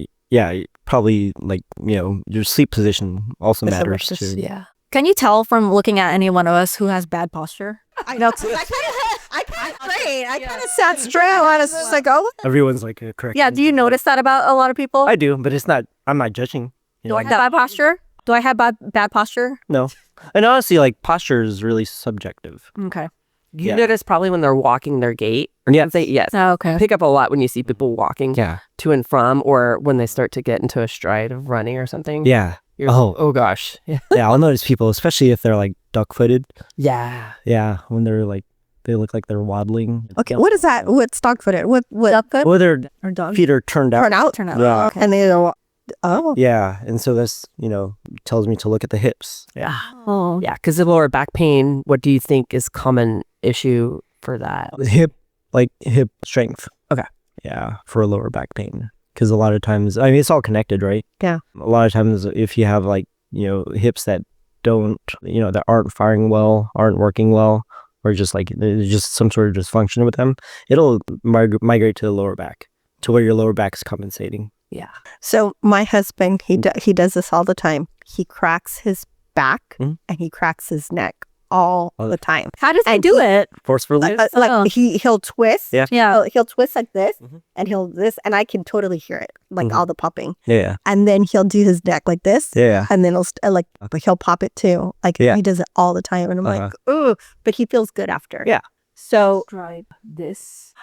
[SPEAKER 2] probably like your sleep position also
[SPEAKER 1] It's a
[SPEAKER 2] matters
[SPEAKER 1] restless-
[SPEAKER 2] too.
[SPEAKER 3] Yeah. Can you tell from looking at any one of us who has bad posture?
[SPEAKER 1] I know. I kind of straight. I kind of sat straight. I was just like, oh,
[SPEAKER 2] Everyone's like correct.
[SPEAKER 3] Yeah. Do you notice that about a lot of people?
[SPEAKER 2] I do, but it's not. I'm not judging.
[SPEAKER 3] Do I have bad posture? Do I have bad posture?
[SPEAKER 2] No. And honestly, like posture is really subjective.
[SPEAKER 3] Okay.
[SPEAKER 4] You
[SPEAKER 2] Yeah.
[SPEAKER 4] notice probably when they're walking their gait.
[SPEAKER 2] Yeah.
[SPEAKER 4] Say yes.
[SPEAKER 3] Oh, okay.
[SPEAKER 4] Pick up a lot when you see people walking
[SPEAKER 2] Yeah.
[SPEAKER 4] to and from, or when they start to get into a stride of running or something.
[SPEAKER 2] Yeah.
[SPEAKER 4] You're
[SPEAKER 2] Oh.
[SPEAKER 4] gosh. Yeah.
[SPEAKER 2] Yeah. I'll notice people, especially if they're like duck-footed.
[SPEAKER 4] Yeah.
[SPEAKER 2] Yeah. When they're like, they look like they're waddling.
[SPEAKER 1] okay. What is that? What's dog footed? What
[SPEAKER 3] Duck foot
[SPEAKER 2] Or their
[SPEAKER 3] or dog?
[SPEAKER 2] feet are turned out.
[SPEAKER 1] turn out?
[SPEAKER 3] Turn out.
[SPEAKER 2] Yeah.
[SPEAKER 3] Okay.
[SPEAKER 1] And they go, oh,
[SPEAKER 2] Yeah. And so that's, tells me to look at the hips.
[SPEAKER 4] Yeah.
[SPEAKER 3] Oh.
[SPEAKER 4] Yeah. Because the lower back pain, what do you think is common issue for that?
[SPEAKER 2] Hip strength.
[SPEAKER 4] Okay.
[SPEAKER 2] Yeah. For lower back pain. Because a lot of times, I mean, it's all connected, right?
[SPEAKER 1] Yeah.
[SPEAKER 2] A lot of times if you have like, hips that don't, that aren't firing well, aren't working well, or just like, there's just some sort of dysfunction with them, it'll migrate to the lower back, to where your lower back is compensating.
[SPEAKER 4] Yeah.
[SPEAKER 1] So my husband, he does this all the time. He cracks his back
[SPEAKER 2] Mhm.
[SPEAKER 1] and he cracks his neck all
[SPEAKER 2] Oh.
[SPEAKER 1] the time.
[SPEAKER 3] How does he
[SPEAKER 1] And
[SPEAKER 3] do
[SPEAKER 1] he-
[SPEAKER 3] it?
[SPEAKER 2] Forcefully?
[SPEAKER 1] Like
[SPEAKER 3] Oh.
[SPEAKER 1] he'll twist.
[SPEAKER 2] Yeah.
[SPEAKER 3] Yeah.
[SPEAKER 1] He'll twist like this,
[SPEAKER 2] Mhm.
[SPEAKER 1] and he'll this, and I can totally hear it, like
[SPEAKER 2] Mhm.
[SPEAKER 1] all the popping.
[SPEAKER 2] Yeah.
[SPEAKER 1] And then he'll do his neck like this,
[SPEAKER 2] Yeah.
[SPEAKER 1] and then he'll pop it too. Like
[SPEAKER 2] Yeah.
[SPEAKER 1] he does it all the time, and I'm like, ooh, but he feels good after.
[SPEAKER 2] Yeah.
[SPEAKER 1] So
[SPEAKER 3] This.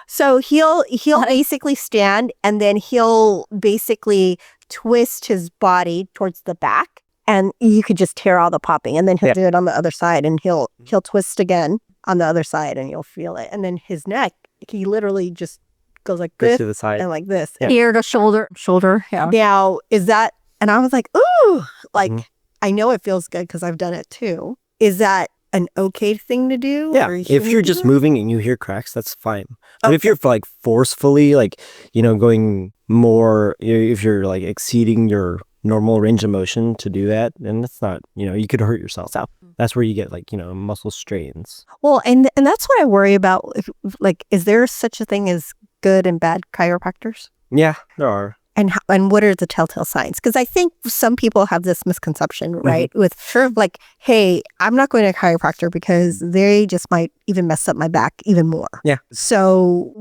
[SPEAKER 1] he'll basically stand, and then he'll basically twist his body towards the back, and you could just hear all the popping. And then he'll
[SPEAKER 2] Yeah.
[SPEAKER 1] do it on the other side, and he'll twist again on the other side, and you'll feel it. And then his neck, he literally just goes like
[SPEAKER 2] Goes
[SPEAKER 1] this
[SPEAKER 2] to the side.
[SPEAKER 1] and like this.
[SPEAKER 2] Yeah.
[SPEAKER 3] Ear to shoulder. Yeah.
[SPEAKER 1] Now, is that? And I was like, ooh, like
[SPEAKER 2] Mhm.
[SPEAKER 1] I know it feels good because I've done it too. Is that an okay thing to do?
[SPEAKER 2] Yeah,
[SPEAKER 1] or
[SPEAKER 2] if
[SPEAKER 1] shouldn't
[SPEAKER 2] you're
[SPEAKER 1] do
[SPEAKER 2] just
[SPEAKER 1] it?
[SPEAKER 2] moving and you hear cracks, that's fine. But if you're like forcefully, like, going more, if you're like exceeding your normal range of motion to do that, then that's not, you could hurt yourself. So that's where you get like, muscle strains.
[SPEAKER 1] Well, and that's what I worry about. Like, is there such a thing as good and bad chiropractors?
[SPEAKER 2] Yeah, there are.
[SPEAKER 1] And what are the telltale signs? Because I think some people have this misconception, right? With like, hey, I'm not going to a chiropractor because they just might even mess up my back even more.
[SPEAKER 2] Yeah.
[SPEAKER 1] So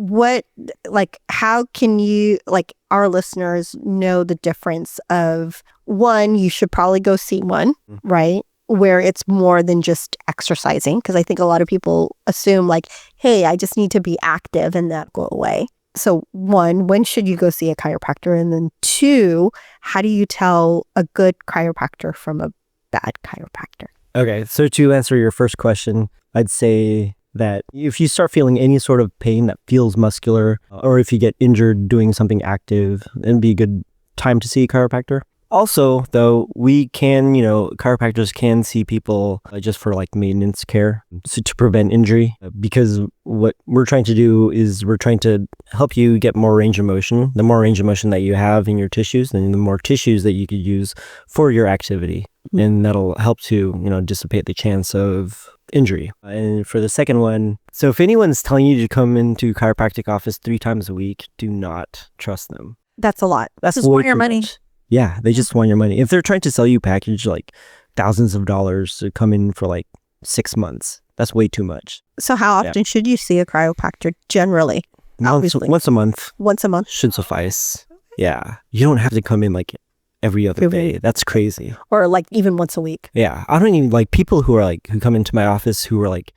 [SPEAKER 1] how can you, like, our listeners know the difference of, one, you should probably go see one, right? Where it's more than just exercising. Because I think a lot of people assume like, hey, I just need to be active and that go away. So one, when should you go see a chiropractor? And then two, how do you tell a good chiropractor from a bad chiropractor?
[SPEAKER 2] Okay, so to answer your first question, I'd say that if you start feeling any sort of pain that feels muscular, or if you get injured doing something active, it'd be a good time to see a chiropractor. Also, though, we can, chiropractors can see people just for like maintenance care to prevent injury, because what we're trying to do is we're trying to help you get more range of motion. The more range of motion that you have in your tissues, then the more tissues that you could use for your activity. And that'll help to, dissipate the chance of injury. And for the second one, so if anyone's telling you to come into chiropractic office 3 times a week, do not trust them.
[SPEAKER 1] That's a lot.
[SPEAKER 2] That's
[SPEAKER 3] Just
[SPEAKER 2] way
[SPEAKER 3] want your
[SPEAKER 2] too
[SPEAKER 3] money.
[SPEAKER 2] much. Yeah, they just want your money. If they're trying to sell you a package like thousands of dollars to come in for like 6 months, that's way too much.
[SPEAKER 1] So how often should you see a chiropractor generally? Obviously.
[SPEAKER 2] Once a month
[SPEAKER 1] Once a month?
[SPEAKER 2] should suffice. Yeah, you don't have to come in like every other day. That's crazy.
[SPEAKER 1] Or like even once a week?
[SPEAKER 2] Yeah, I don't even like people who come into my office who are like,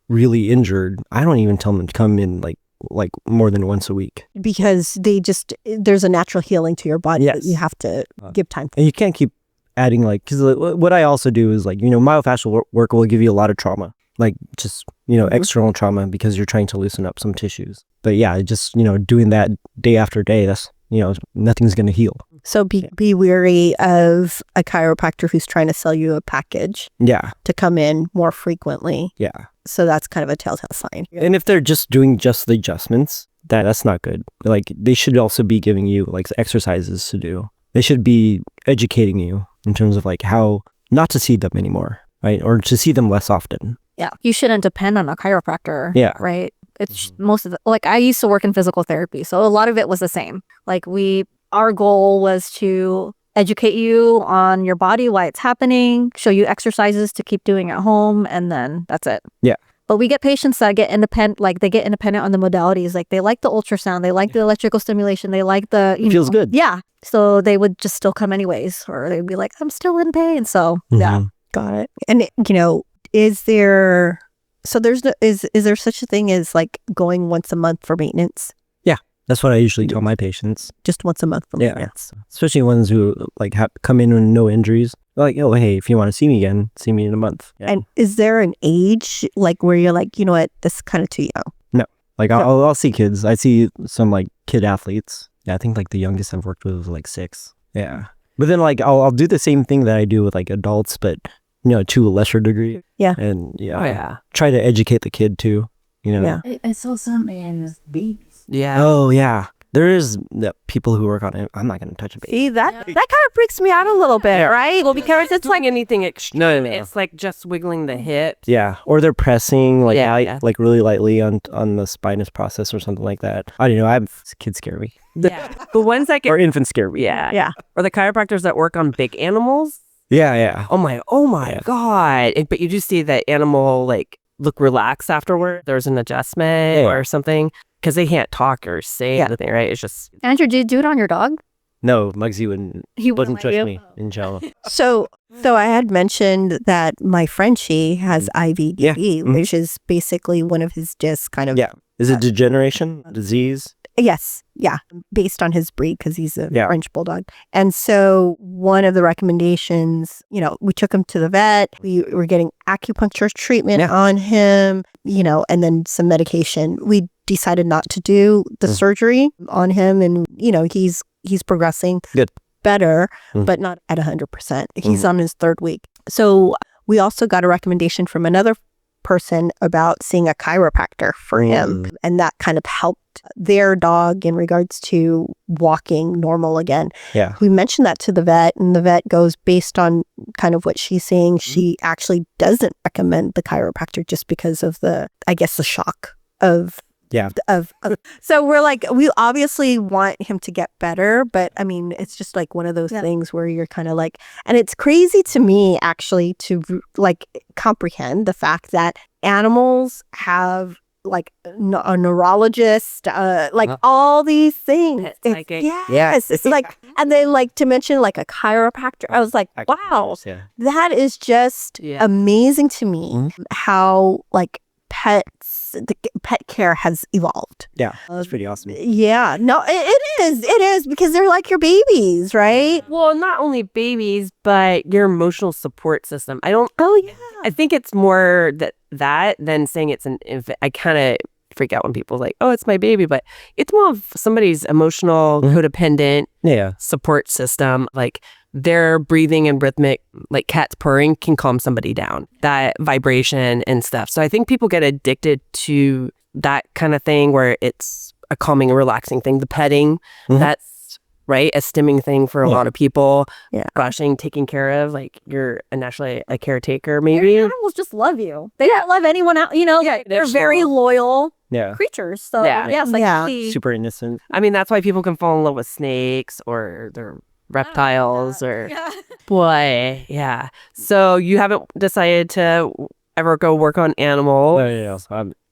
[SPEAKER 2] really injured. I don't even tell them to come in like more than once a week,
[SPEAKER 1] Because there's a natural healing to your body that you have to give time for.
[SPEAKER 2] and you can't keep adding because what I also do is myofascial work will give you a lot of trauma, like just external trauma, because you're trying to loosen up some tissues. But yeah, just doing that day after day, that's nothing's gonna heal.
[SPEAKER 1] So be wary of a chiropractor who's trying to sell you a package
[SPEAKER 2] Yeah,
[SPEAKER 1] to come in more frequently.
[SPEAKER 2] yeah.
[SPEAKER 1] So that's kind of a telltale sign.
[SPEAKER 2] And if they're just doing just the adjustments, that's not good. Like they should also be giving you like exercises to do. They should be educating you in terms of like how not to see them anymore, right? Or to see them less often.
[SPEAKER 3] Yeah. You shouldn't depend on a chiropractor.
[SPEAKER 2] Yeah.
[SPEAKER 3] Right. It's most of I used to work in physical therapy. So a lot of it was the same. Like our goal was to educate you on your body, why it's happening, show you exercises to keep doing at home, and then that's it.
[SPEAKER 2] Yeah.
[SPEAKER 3] But we get patients that get independent, they get independent on the modalities. Like they like the ultrasound, they like the electrical stimulation, they like the,
[SPEAKER 2] It feels good.
[SPEAKER 3] Yeah. So they would just still come anyways, or they'd be like, I'm still in pain. So yeah.
[SPEAKER 1] Got it. And is there such a thing as like going once a month for maintenance?
[SPEAKER 2] That's what I usually tell my patients.
[SPEAKER 1] Just once a month for maintenance.
[SPEAKER 2] Especially ones who come in with no injuries. They're like, oh, hey, if you want to see me again, see me in a month. Yeah.
[SPEAKER 1] And is there an age like where you're like, you know what, this is kind of too young?
[SPEAKER 2] No, like I'll see kids. I see some like kid athletes. Yeah, I think like the youngest I've worked with was like 6. Yeah, but then like I'll do the same thing that I do with like adults, but to a lesser degree.
[SPEAKER 1] Yeah.
[SPEAKER 2] And try to educate the kid too.
[SPEAKER 1] Yeah.
[SPEAKER 5] I saw some in babies.
[SPEAKER 4] Yeah.
[SPEAKER 2] Oh yeah, there is people who work on it. I'm not gonna touch a baby.
[SPEAKER 1] See, that kind of freaks me out a little bit, right?
[SPEAKER 4] Well, because it's like anything extreme.
[SPEAKER 2] No.
[SPEAKER 4] It's like just wiggling the hips.
[SPEAKER 2] Yeah, or they're pressing like
[SPEAKER 4] Yeah.
[SPEAKER 2] like really lightly on the spinous process or something like that. I don't know. Kids scare me,
[SPEAKER 4] Yeah. The ones that
[SPEAKER 2] or
[SPEAKER 4] get
[SPEAKER 2] infants scare me.
[SPEAKER 1] Yeah.
[SPEAKER 4] or the chiropractors that work on big animals.
[SPEAKER 2] Yeah.
[SPEAKER 4] Oh my God. But you do see that animal look relaxed afterward. There's an adjustment or something, because they can't talk or say anything, right? It's just
[SPEAKER 3] Andrew, did you do it on your dog?
[SPEAKER 2] No, Muggsy wouldn't touch
[SPEAKER 3] let you?
[SPEAKER 2] me in jail.
[SPEAKER 1] So I had mentioned that my Frenchie has IVD, which is basically one of his discs kind of.
[SPEAKER 2] Yeah. Is it degeneration, disease?
[SPEAKER 1] Yes. Yeah. Based on his breed, because he's a
[SPEAKER 2] Yeah.
[SPEAKER 1] French bulldog. And so one of the recommendations, we took him to the vet. We were getting acupuncture treatment on him, and then some medication. We decided not to do the surgery on him. And, he's progressing
[SPEAKER 2] Good.
[SPEAKER 1] better, but not at 100%. He's on his 3rd week. So we also got a recommendation from another person about seeing a chiropractor for him, and that kind of helped their dog in regards to walking normal again.
[SPEAKER 2] Yeah.
[SPEAKER 1] We mentioned that to the vet, and the vet goes, based on kind of what she's saying, she actually doesn't recommend the chiropractor just because of the shock of so we're like, we obviously want him to get better, but I mean, it's just like one of those things where you're kind of like, and it's crazy to me actually to comprehend the fact that animals have like a neurologist, all these things.
[SPEAKER 4] Pet psychic.
[SPEAKER 1] Yes. It's like, and then to mention like a chiropractor. I was like, wow, that is just amazing to me how the pet care has evolved.
[SPEAKER 2] Yeah, that's pretty awesome.
[SPEAKER 1] Yeah, no, it is because they're like your babies, right?
[SPEAKER 4] Well, not only babies, but your emotional support system. I think it's more that than saying it's an infant. I kind of freak out when people like, oh, it's my baby, but it's more of somebody's emotional codependent support system. Like their breathing and rhythmic, like cats purring, can calm somebody down, that vibration and stuff. So I think people get addicted to that kind of thing where it's a calming and relaxing thing. The petting, that's right, a stimming thing for a lot of people. Brushing, taking care of, like you're naturally a caretaker maybe.
[SPEAKER 3] Your animals just love you. They don't love anyone else, they're very loyal creatures. So yes,
[SPEAKER 2] super innocent.
[SPEAKER 4] I mean, that's why people can fall in love with snakes or their reptiles or boy. Yeah. So you haven't decided to ever go work on animals?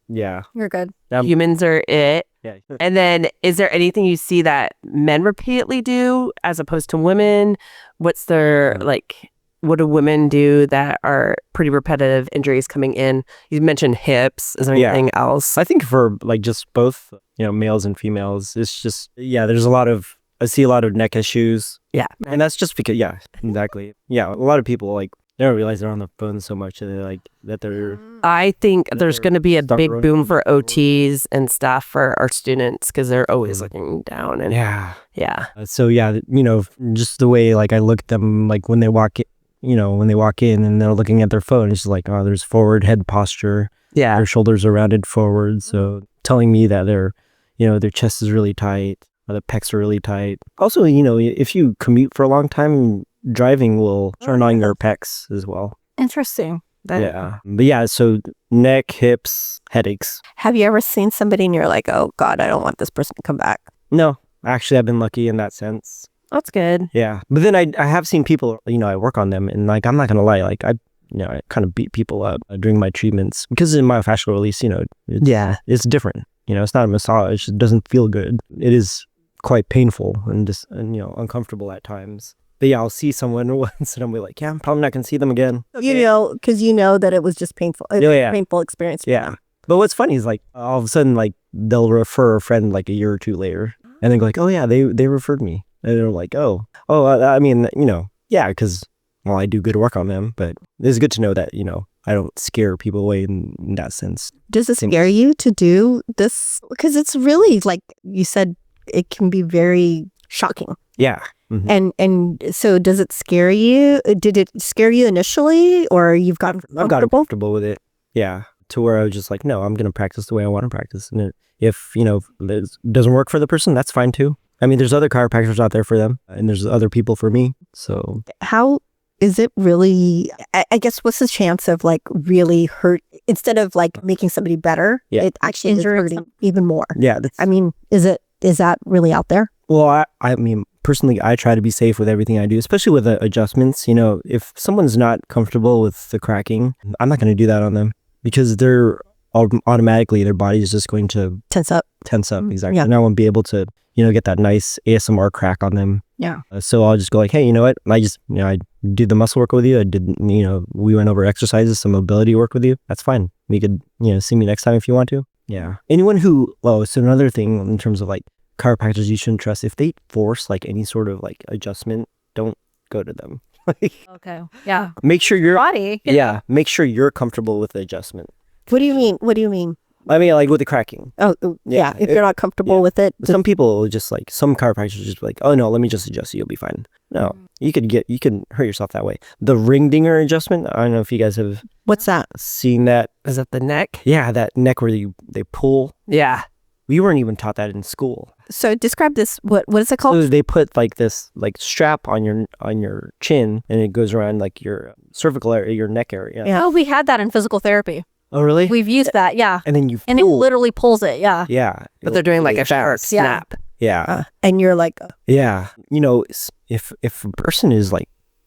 [SPEAKER 3] You're good.
[SPEAKER 4] Humans are it.
[SPEAKER 2] Yeah.
[SPEAKER 4] And then is there anything you see that men repeatedly do as opposed to women? What's their what do women do that are pretty repetitive injuries coming in? You mentioned hips. Is there anything else?
[SPEAKER 2] I think for just both, males and females, it's just, there's I see a lot of neck issues.
[SPEAKER 4] Yeah.
[SPEAKER 2] And that's just because, exactly. Yeah. A lot of people they don't realize they're on the phone so much that they're.
[SPEAKER 4] I think there's going to be a big boom for OTs and stuff for our students because they're always looking down. And
[SPEAKER 2] So just the way I look at them when they walk in, and they're looking at their phone, it's just there's forward head posture.
[SPEAKER 4] Yeah.
[SPEAKER 2] Their shoulders are rounded forward. So telling me that their chest is really tight, or the pecs are really tight. Also, if you commute for a long time, driving will turn on your pecs as well.
[SPEAKER 3] Interesting.
[SPEAKER 2] But so neck, hips, headaches.
[SPEAKER 1] Have you ever seen somebody and you're like, oh God, I don't want this person to come back?
[SPEAKER 2] No, actually, I've been lucky in that sense.
[SPEAKER 3] That's good.
[SPEAKER 2] Yeah, but then I have seen people, I work on them, and I'm not gonna lie, I kind of beat people up during my treatments because in myofascial release, it's different. It's not a massage. It doesn't feel good. It is quite painful and just uncomfortable at times. But I'll see someone once and I'm like, I'm probably not gonna see them again.
[SPEAKER 1] Because that it was just painful. It was a painful experience.
[SPEAKER 2] Yeah. But what's funny is all of a sudden they'll refer a friend a year or two later, and then go oh yeah, they referred me, and they're like, I mean, because I do good work on them, but it's good to know that I don't scare people away in that sense.
[SPEAKER 1] Does it scare you to do this? Because it's really you said, it can be very shocking.
[SPEAKER 2] Yeah. Mm-hmm.
[SPEAKER 1] And so does it scare you? Did it scare you initially, or you've gotten comfortable?
[SPEAKER 2] I've gotten comfortable with it. Yeah. To where I was just no, I'm going to practice the way I want to practice. And if it doesn't work for the person, that's fine too. I mean, there's other chiropractors out there for them, and there's other people for me. So
[SPEAKER 1] how is it really, I guess, what's the chance of really hurt, instead of making somebody better, it actually is hurting even more?
[SPEAKER 2] Yeah.
[SPEAKER 1] I mean, is that really out there?
[SPEAKER 2] Well, I mean, personally, I try to be safe with everything I do, especially with adjustments. If someone's not comfortable with the cracking, I'm not going to do that on them because they're automatically, their body is just going to
[SPEAKER 1] tense up.
[SPEAKER 2] Exactly.
[SPEAKER 1] Yeah.
[SPEAKER 2] And I won't be able to, get that nice ASMR crack on them.
[SPEAKER 1] Yeah.
[SPEAKER 2] So I'll just go hey, you know what? I just, I did the muscle work with you. I did, we went over exercises, some mobility work with you. That's fine. We could, see me next time if you want to. Yeah. Anyone who, so another thing in terms of chiropractors you shouldn't trust, if they force any sort of adjustment, don't go to them.
[SPEAKER 3] Okay. Yeah.
[SPEAKER 2] Make sure your
[SPEAKER 3] body.
[SPEAKER 2] Yeah. Make sure you're comfortable with the adjustment.
[SPEAKER 1] What do you mean?
[SPEAKER 2] I mean, with the cracking.
[SPEAKER 1] Oh, yeah. If you're not comfortable with it.
[SPEAKER 2] Some people just some chiropractors just oh no, let me just adjust you. You'll be fine. No, you can hurt yourself that way. The ring dinger adjustment. I don't know if you guys have.
[SPEAKER 1] What's that?
[SPEAKER 2] Seen that?
[SPEAKER 4] Is that the neck?
[SPEAKER 2] Yeah, that neck where they pull.
[SPEAKER 4] Yeah.
[SPEAKER 2] We weren't even taught that in school.
[SPEAKER 1] So describe this. What is it called?
[SPEAKER 2] So they put this strap on your chin, and it goes around your cervical area, your neck area.
[SPEAKER 3] Yeah. Oh, we had that in physical therapy.
[SPEAKER 2] Oh, really?
[SPEAKER 3] We've used that. Yeah.
[SPEAKER 2] And then
[SPEAKER 3] and it literally pulls it. Yeah.
[SPEAKER 2] Yeah.
[SPEAKER 4] But they're doing a sharp snap.
[SPEAKER 2] Yeah.
[SPEAKER 1] And you're
[SPEAKER 2] yeah. If a person is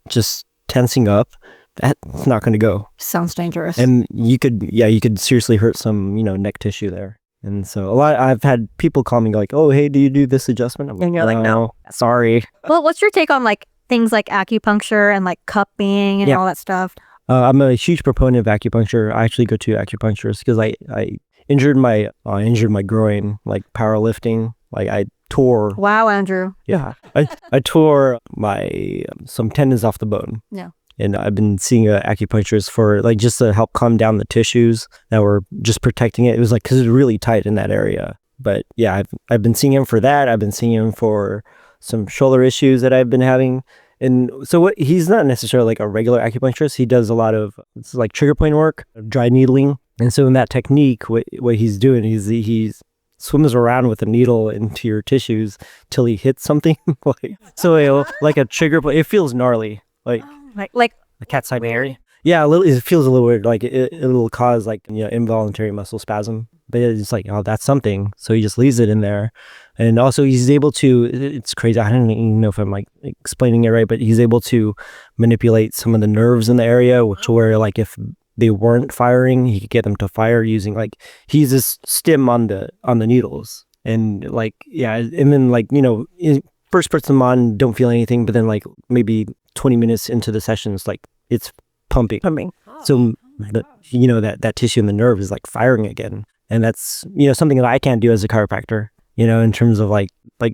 [SPEAKER 2] just tensing up, that's not going to go.
[SPEAKER 3] Sounds dangerous.
[SPEAKER 2] And you could seriously hurt some, neck tissue there. And so I've had people call me oh, hey, do you do this adjustment?
[SPEAKER 1] And you're no,
[SPEAKER 2] sorry.
[SPEAKER 3] Well, what's your take on things like acupuncture and cupping and all that stuff?
[SPEAKER 2] I'm a huge proponent of acupuncture. I actually go to acupuncturists because I injured my groin, powerlifting. I tore.
[SPEAKER 3] Wow, Andrew.
[SPEAKER 2] Yeah, I tore some tendons off the bone.
[SPEAKER 3] Yeah.
[SPEAKER 2] And I've been seeing an acupuncturist for just to help calm down the tissues that were just protecting it. It was because it's really tight in that area. But yeah, I've been seeing him for that. I've been seeing him for some shoulder issues that I've been having. And so he's not necessarily like a regular acupuncturist. He does a lot of it's like trigger point work, dry needling. And so in that technique, what he's doing is he swims around with a needle into your tissues till he hits something. Like a trigger point. It feels gnarly. Like
[SPEAKER 3] a
[SPEAKER 2] cat's eye area. Yeah, it feels a little weird. Like it'll cause like involuntary muscle spasm. But it's like, oh, that's something. So he just leaves it in there. And also he's able to, it's crazy. I don't even know if I'm like explaining it right, but he's able to manipulate some of the nerves in the area, where like if they weren't firing, he could get them to fire using like, he's a stim on the needles. And like, yeah. And then like, first person on, don't feel anything. But then like maybe 20 minutes into the sessions, like it's pumping. So that tissue in the nerve is like firing again. And that's, something that I can't do as a chiropractor, in terms of like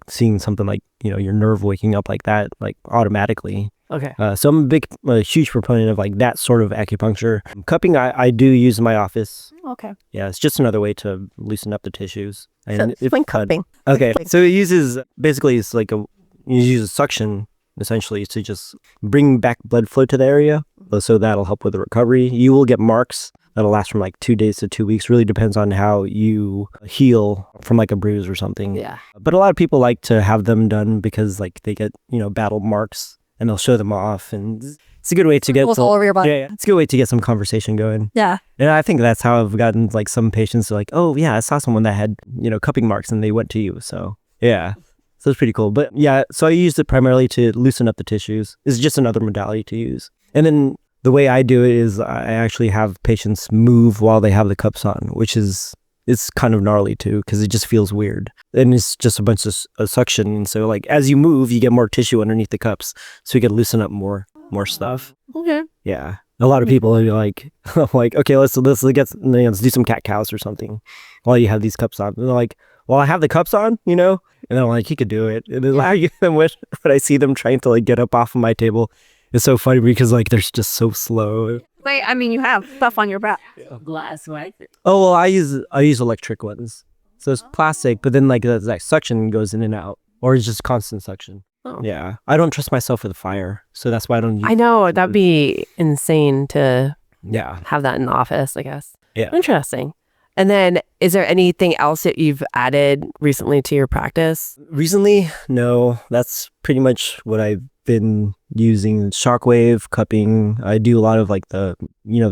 [SPEAKER 2] seeing something like, your nerve waking up like that, like automatically.
[SPEAKER 4] Okay.
[SPEAKER 2] So I'm a huge proponent of like that sort of acupuncture. Cupping, I do use in my office.
[SPEAKER 3] Okay.
[SPEAKER 2] Yeah, it's just another way to loosen up the tissues. And
[SPEAKER 1] Swing cupping.
[SPEAKER 2] Okay. So it uses, basically it's like you use suction essentially to just bring back blood flow to the area. So that'll help with the recovery. You will get marks that'll last from like 2 days to 2 weeks. Really depends on how you heal from like a bruise or something.
[SPEAKER 4] Yeah.
[SPEAKER 2] But a lot of people like to have them done because like they get, battle marks and they'll show them off. And it's a good way to get
[SPEAKER 3] all over your body.
[SPEAKER 2] Yeah, it's a good way to get some conversation going.
[SPEAKER 3] Yeah.
[SPEAKER 2] And I think that's how I've gotten like some patients like, oh yeah, I saw someone that had, cupping marks and they went to you. So yeah. So it's pretty cool. But yeah, so I used it primarily to loosen up the tissues. It's just another modality to use. And then the way I do it is I actually have patients move while they have the cups on, which is, it's kind of gnarly too, because it just feels weird. And it's just a bunch of suction. And so like, as you move, you get more tissue underneath the cups. So you can loosen up more stuff.
[SPEAKER 3] Okay.
[SPEAKER 2] Yeah. A lot of people are like, I'm like, okay, let's do some cat cows or something while you have these cups on. And they're like, well, I have the cups on, And I'm like, he could do it. And then when I see them trying to like get up off of my table, it's so funny because like they're just so slow.
[SPEAKER 3] Wait, I mean, you have stuff on your back.
[SPEAKER 5] Glass, right?
[SPEAKER 2] Oh well, I use electric ones, so it's plastic. But then like that suction goes in and out, or it's just constant suction.
[SPEAKER 4] Oh.
[SPEAKER 2] Yeah, I don't trust myself with a fire, so that's why I don't.
[SPEAKER 4] I know that'd be insane to
[SPEAKER 2] Yeah.
[SPEAKER 4] have that in the office, I guess.
[SPEAKER 2] Yeah.
[SPEAKER 4] Interesting. And then, is there anything else that you've added recently to your practice?
[SPEAKER 2] Recently, no. That's pretty much what I've been using. Shockwave, cupping. I do a lot of like the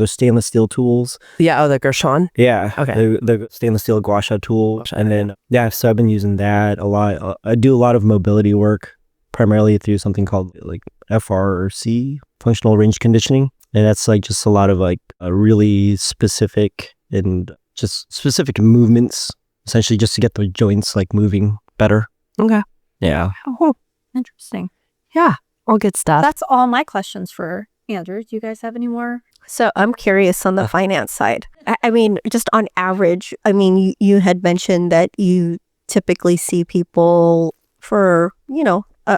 [SPEAKER 2] stainless steel tools.
[SPEAKER 4] Yeah, the Gershon.
[SPEAKER 2] Yeah.
[SPEAKER 4] Okay.
[SPEAKER 2] The stainless steel gua sha tool. And then, yeah, so I've been using that a lot. I do a lot of mobility work, primarily through something called like FRC, functional range conditioning. And that's like just a lot of like a really specific and just specific movements, essentially just to get the joints like moving better.
[SPEAKER 4] Okay.
[SPEAKER 2] Yeah.
[SPEAKER 3] Oh, interesting.
[SPEAKER 4] Yeah. All good stuff.
[SPEAKER 3] That's all my questions for Andrew. Do you guys have any more?
[SPEAKER 1] So I'm curious on the finance side. I mean, just on average, I mean, you had mentioned that you typically see people for,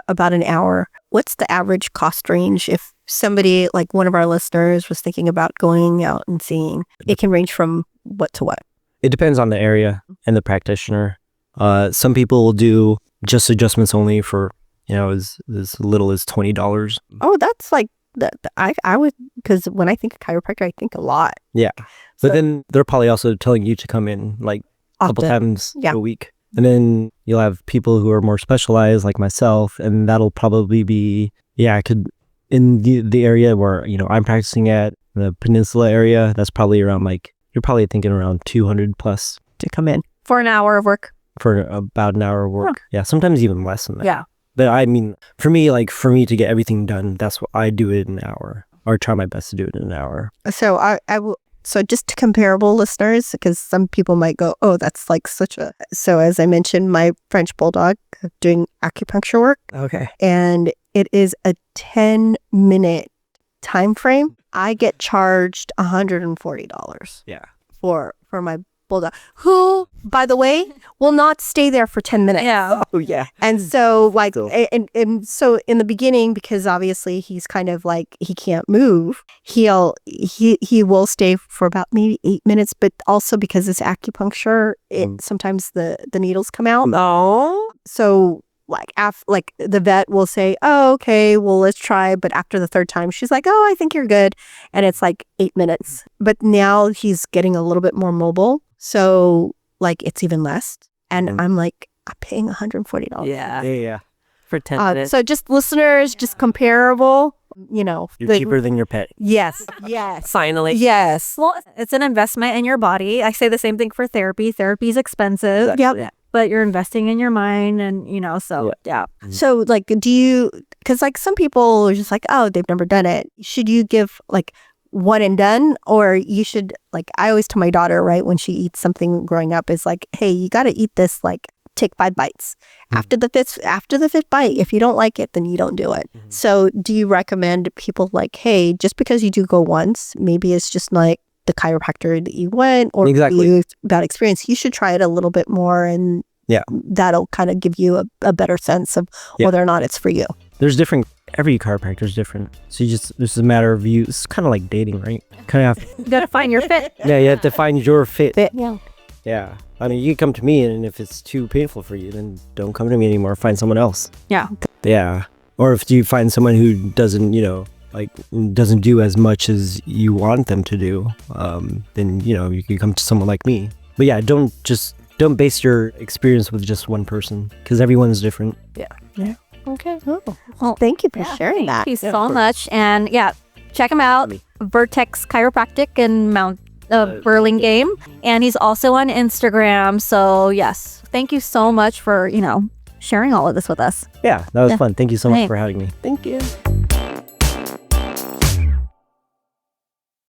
[SPEAKER 1] about an hour. What's the average cost range if somebody like one of our listeners was thinking about going out and seeing? It can range from what to what?
[SPEAKER 2] It depends on the area and the practitioner. Some people will do just adjustments only for, as little as $20.
[SPEAKER 1] Oh, that's like that. I would, because when I think of chiropractor, I think a lot.
[SPEAKER 2] Yeah. But then they're probably also telling you to come in like a couple times a week. And then you'll have people who are more specialized like myself, and that'll probably be, in the area where, I'm practicing at, the peninsula area, that's probably around like, you're probably thinking around 200 plus
[SPEAKER 1] To come in.
[SPEAKER 3] For an hour of work?
[SPEAKER 2] for about an hour of work. Yeah, sometimes even less than that.
[SPEAKER 3] Yeah.
[SPEAKER 2] But I mean, for me to get everything done, that's what I do it in an hour, or try my best to do it in an hour.
[SPEAKER 1] So I will. So just to comparable listeners, because some people might go, oh, that's like such a. So as I mentioned, my French bulldog doing acupuncture work,
[SPEAKER 2] Okay.
[SPEAKER 1] and it is a 10-minute time frame. I get charged $140.
[SPEAKER 2] Yeah.
[SPEAKER 1] For my bulldog, who, by the way, will not stay there for 10 minutes.
[SPEAKER 3] Yeah.
[SPEAKER 2] Oh yeah.
[SPEAKER 1] And so like,
[SPEAKER 2] Cool.
[SPEAKER 1] and so in the beginning, because obviously he's kind of like, he can't move, he will stay for about maybe 8 minutes, but also because it's acupuncture, sometimes the needles come out.
[SPEAKER 4] Oh.
[SPEAKER 1] So like the vet will say, oh, okay, well, let's try. But after the third time, she's like, oh, I think you're good. And it's like 8 minutes. But now he's getting a little bit more mobile. So like it's even less. And I'm like, I'm paying $140.
[SPEAKER 2] Yeah.
[SPEAKER 4] For 10 minutes.
[SPEAKER 1] So just listeners, just comparable,
[SPEAKER 2] You're cheaper than your pet.
[SPEAKER 1] Yes.
[SPEAKER 4] Finally.
[SPEAKER 1] Yes.
[SPEAKER 3] Well, it's an investment in your body. I say the same thing for therapy. Therapy is expensive.
[SPEAKER 1] Yep.
[SPEAKER 3] But you're investing in your mind and, so yeah.
[SPEAKER 1] So like, because like some people are just like, oh, they've never done it. Should you give like one and done, or you should, like, I always tell my daughter, right, when she eats something growing up is like, hey, you got to eat this, like take 5 bites. After the fifth bite, if you don't like it, then you don't do it. So do you recommend people like, hey, just because you do go once, maybe it's just like the chiropractor that you went or bad experience, you should try it a little bit more, and that'll kind of give you a better sense of whether or not it's for you.
[SPEAKER 2] There's every chiropractor is different. So this is a matter of you. It's kind of like dating, right? Kind of
[SPEAKER 3] You got to find your fit.
[SPEAKER 2] you have to find your fit.
[SPEAKER 1] Yeah.
[SPEAKER 2] Yeah. I mean, you can come to me, and if it's too painful for you, then don't come to me anymore. Find someone else.
[SPEAKER 3] Yeah.
[SPEAKER 2] Yeah. Or if you find someone who doesn't, doesn't do as much as you want them to do, then, you can come to someone like me. But yeah, don't base your experience with just one person, because everyone's different.
[SPEAKER 1] Yeah.
[SPEAKER 3] Okay.
[SPEAKER 1] Oh. Well, thank you for sharing that.
[SPEAKER 3] Thank you so much. And check him out. Vertex Chiropractic in Mount Burlingame. And he's also on Instagram. So yes, thank you so much for, sharing all of this with us.
[SPEAKER 2] Yeah, that was fun. Thank you so much for having me.
[SPEAKER 1] Thank you.